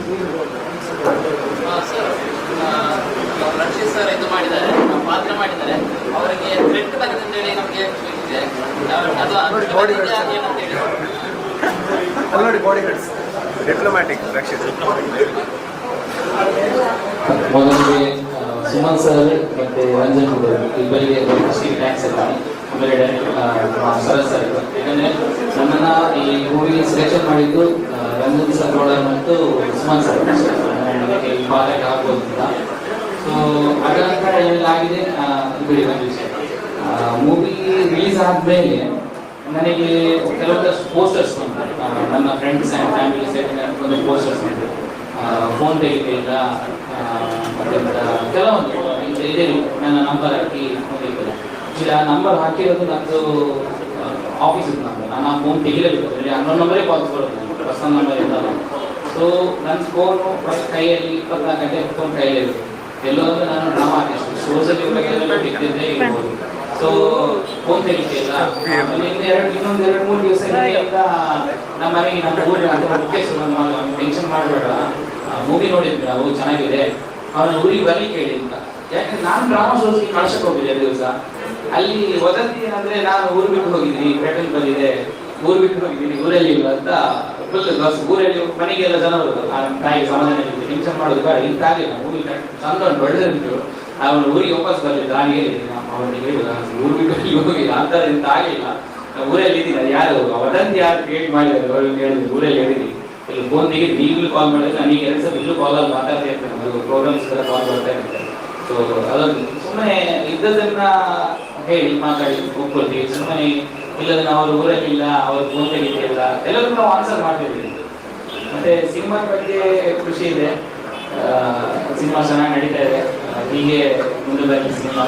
ರಕ್ಷಿತ್ ಸರ್ ಇದು ಮಾಡಿದ್ದಾರೆ, ಪಾತ್ರ ಮಾಡಿದ್ದಾರೆ, ಅವರಿಗೆ ಥ್ರೆಟ್ ಬಂದಿದೆ ಅಂತೇಳಿ ನಮಗೆ ಇದೆ. ನೋಡಿ ಬಾಡಿ ಗಾರ್ಡ್ಸ್ ಡಿಪ್ಲೊಮ್ಯಾಟಿಕ್ ರಕ್ಷಿತ್. ಮೊದಲಿಗೆ ಸುಮನ್ ಸರ್ ಮತ್ತೆ ರಂಜನ್ ಇಬ್ಬರಿಗೆ ಥ್ಯಾಂಕ್ಸ್ ಹೇಳ್ತೀನಿ. ಆಮೇಲೆ ಶರತ್ ಸರ್, ಯಾಕಂದ್ರೆ ನನ್ನನ್ನು ಈ ಮೂವಿ ಸೆಲೆಕ್ಷನ್ ಮಾಡಿದ್ದು ರಂಜನ್ ಸರ್ ಮತ್ತು ಸುಮನ್ ಸರ್ ನನಗೆ ಈ ಪಾತ್ರಕ್ಕೆ ಆಗ್ಬೋದು ಅಂತ. ಸೊ ಹಾಗಂತ ಏನಾಗಿದೆ ಬಿಡಿ ಒಂದು ವಿಷಯ, ಮೂವಿ ರಿಲೀಸ್ ಆದಮೇಲೆ ನನಗೆ ಕೆಲವೊಂದಷ್ಟು ಪೋಸ್ಟರ್ಸ್ ಬಂತು. ನನ್ನ ಫ್ರೆಂಡ್ಸ್ ಆ್ಯಂಡ್ ಫ್ಯಾಮಿಲಿ ಸೈಡ್ ಒಂದು ಪೋಸ್ಟರ್ಸ್ ಬಂತು. ಫೋನ್ ತೆಗಿತಿಲ್ಲ, ಮತ್ತು ಕೆಲವೊಂದು ಇದೆ ನನ್ನ ನಂಬರ್ ಹಾಕಿ ಹೋಗಿದ್ದೆ. ಇಲ್ಲ ನಂಬರ್ ಹಾಕಿರೋದು ನನ್ನದು ಆಫೀಸ್ ಇತ್ತು, ನಾನು ಆ ಫೋನ್ ತೆಗಿಲೇಬೇಕು. ಅನ್ನೊಂದು ನಂಬರೇ ಕಾಲ್ಸ್ ಬರುತ್ತೆ, ಪರ್ಸನಲ್ ನಂಬರ್ ಇದ್ದಲ್ಲ. ಸೊ ನನ್ನ ಫೋನು ಫಸ್ಟ್ ಕೈಯಲ್ಲಿ 24 ಗಂಟೆ ಫೋನ್ ಕೈಯಲ್ಲಿ ಇರುತ್ತೆ. ಎಲ್ಲೋ ಅಂದ್ರೆ ನಾನು ಡ್ರಾಮಾ ಆರ್ಟಿಸ್ಟ್, ಶೋಸಲ್ಲಿ ಇಟ್ಟಿದ್ದೆ ಇರ್ಬೋದು. ಸೊ ಫೋನ್ ತೆಗಿತಿಲ್ಲ. ಇನ್ನೊಂದು 2-3 ದಿವಸಗಳಿಂದ ನಮ್ಮ ಮನೆಗೆ ನಮ್ಮ ಊರಿನ ಅಥವಾ ಮುಖ್ಯಸ್ಥರು ಟೆನ್ಷನ್ ಮಾಡಬೇಡ, ಮೂವಿ ನೋಡಿದ್ವಿ ನಾವು ಚೆನ್ನಾಗಿದೆ, ಅವನ ಊರಿಗೆ ಬರಲಿ ಕೇಳಿ ಅಂತ. ಯಾಕಂದ್ರೆ ನಾನು ಡ್ರಾಮಾ ಶೋಸ್ಗೆ ಕಳ್ಸಕ್ಕೆ ಹೋಗಿದ್ದೆ 2 ದಿವಸ. ಅಲ್ಲಿ ವದಂತಿ ಏನಂದ್ರೆ ನಾನು ಊರು ಬಿಟ್ಟು ಹೋಗಿದ್ದೀನಿ, ಪೇಟೆಲ್ ಬಂದಿದೆ, ಊರು ಬಿಟ್ಟು ಹೋಗಿದ್ದೀನಿ, ಊರಲ್ಲಿ ಇಲ್ಲ ಅಂತ ಫುಲ್ ಬಸ್. ಊರಲ್ಲಿ ಮನೆಗೆಲ್ಲ ಜನ ಬರೋದು, ತಾಯಿ ಸಮಾಧಾನ ಟೆನ್ಷನ್ ಮಾಡೋದು ಬೇಡ ಇಂತಾಗಲಿಲ್ಲ. ಮೂವಿ ಚಂದ ಒಂದು ಒಳ್ಳೆದಿತ್ತು. ಅವನು ಊರಿಗೆ ವಾಪಸ್ ಬರ್ಲಿಲ್ಲ. ನಾನು ಹೇಳಿದ್ದೀನಿ ಅವನಿಗೆ ಹೇಳಿಲ್ಲ, ಊರು ಬಿಟ್ಟು ಹೋಗಿಲ್ಲ ಅಂತ ಇಂತ ಆಗಲಿಲ್ಲ, ಊರಲ್ಲಿ ಇದ್ದೀನಿ. ಅದು ಯಾರು ವದಂತಿ ಯಾರು ಕ್ರಿಯೇಟ್ ಮಾಡಿದ್ದಾರೆ ಅವ್ರಿಗೆ ಹೇಳಿದ್ರು, ಊರಲ್ಲಿ ಹೇಳಿದ್ದೀನಿ. ಇಲ್ಲಿ ಫೋನ್ ತೆಗೆದು ಈಗಲೂ ಕಾಲ್ ಮಾಡಿದ್ರೆ ನನಗೆ 2 ಸಲ ಇಲ್ಲೂ ಕಾಲಲ್ಲಿ ಮಾತಾಡ್ತಾ ಇರ್ತೇನೆ, ಅದು ಪ್ರೋಗ್ರಾಮ್ಸ್ ಎಲ್ಲ ಕಾಲ್ ಬರ್ತಾ ಇರ್ತೇನೆ. ಸೊ ಅದೊಂದು ಸುಮ್ಮನೆ ಇದ್ದದನ್ನ ಹೇಳಿ ಮಾತಾಡಿ ಒಪ್ಕೊಳ್ತೀವಿ. ಸುಮ್ಮನೆ ಇಲ್ಲದನ್ನ ಅವ್ರ ಊರಲ್ಲಿಲ್ಲ, ಅವ್ರ ಫೋನ್ ತೆಗಿತಿಲ್ಲ, ಎಲ್ಲರೂ ನಾವು ಆನ್ಸರ್ ಮಾಡ್ತಿದ್ದೀವಿ. ಮತ್ತೆ ಸಿನಿಮಾ ಬಗ್ಗೆ ಖುಷಿ ಇದೆ, ಸಿನಿಮಾ ಚೆನ್ನಾಗಿ ನಡೀತಾ ಇದೆ. ಹೀಗೆ ಮುಂದೆ ಸಿನಿಮಾ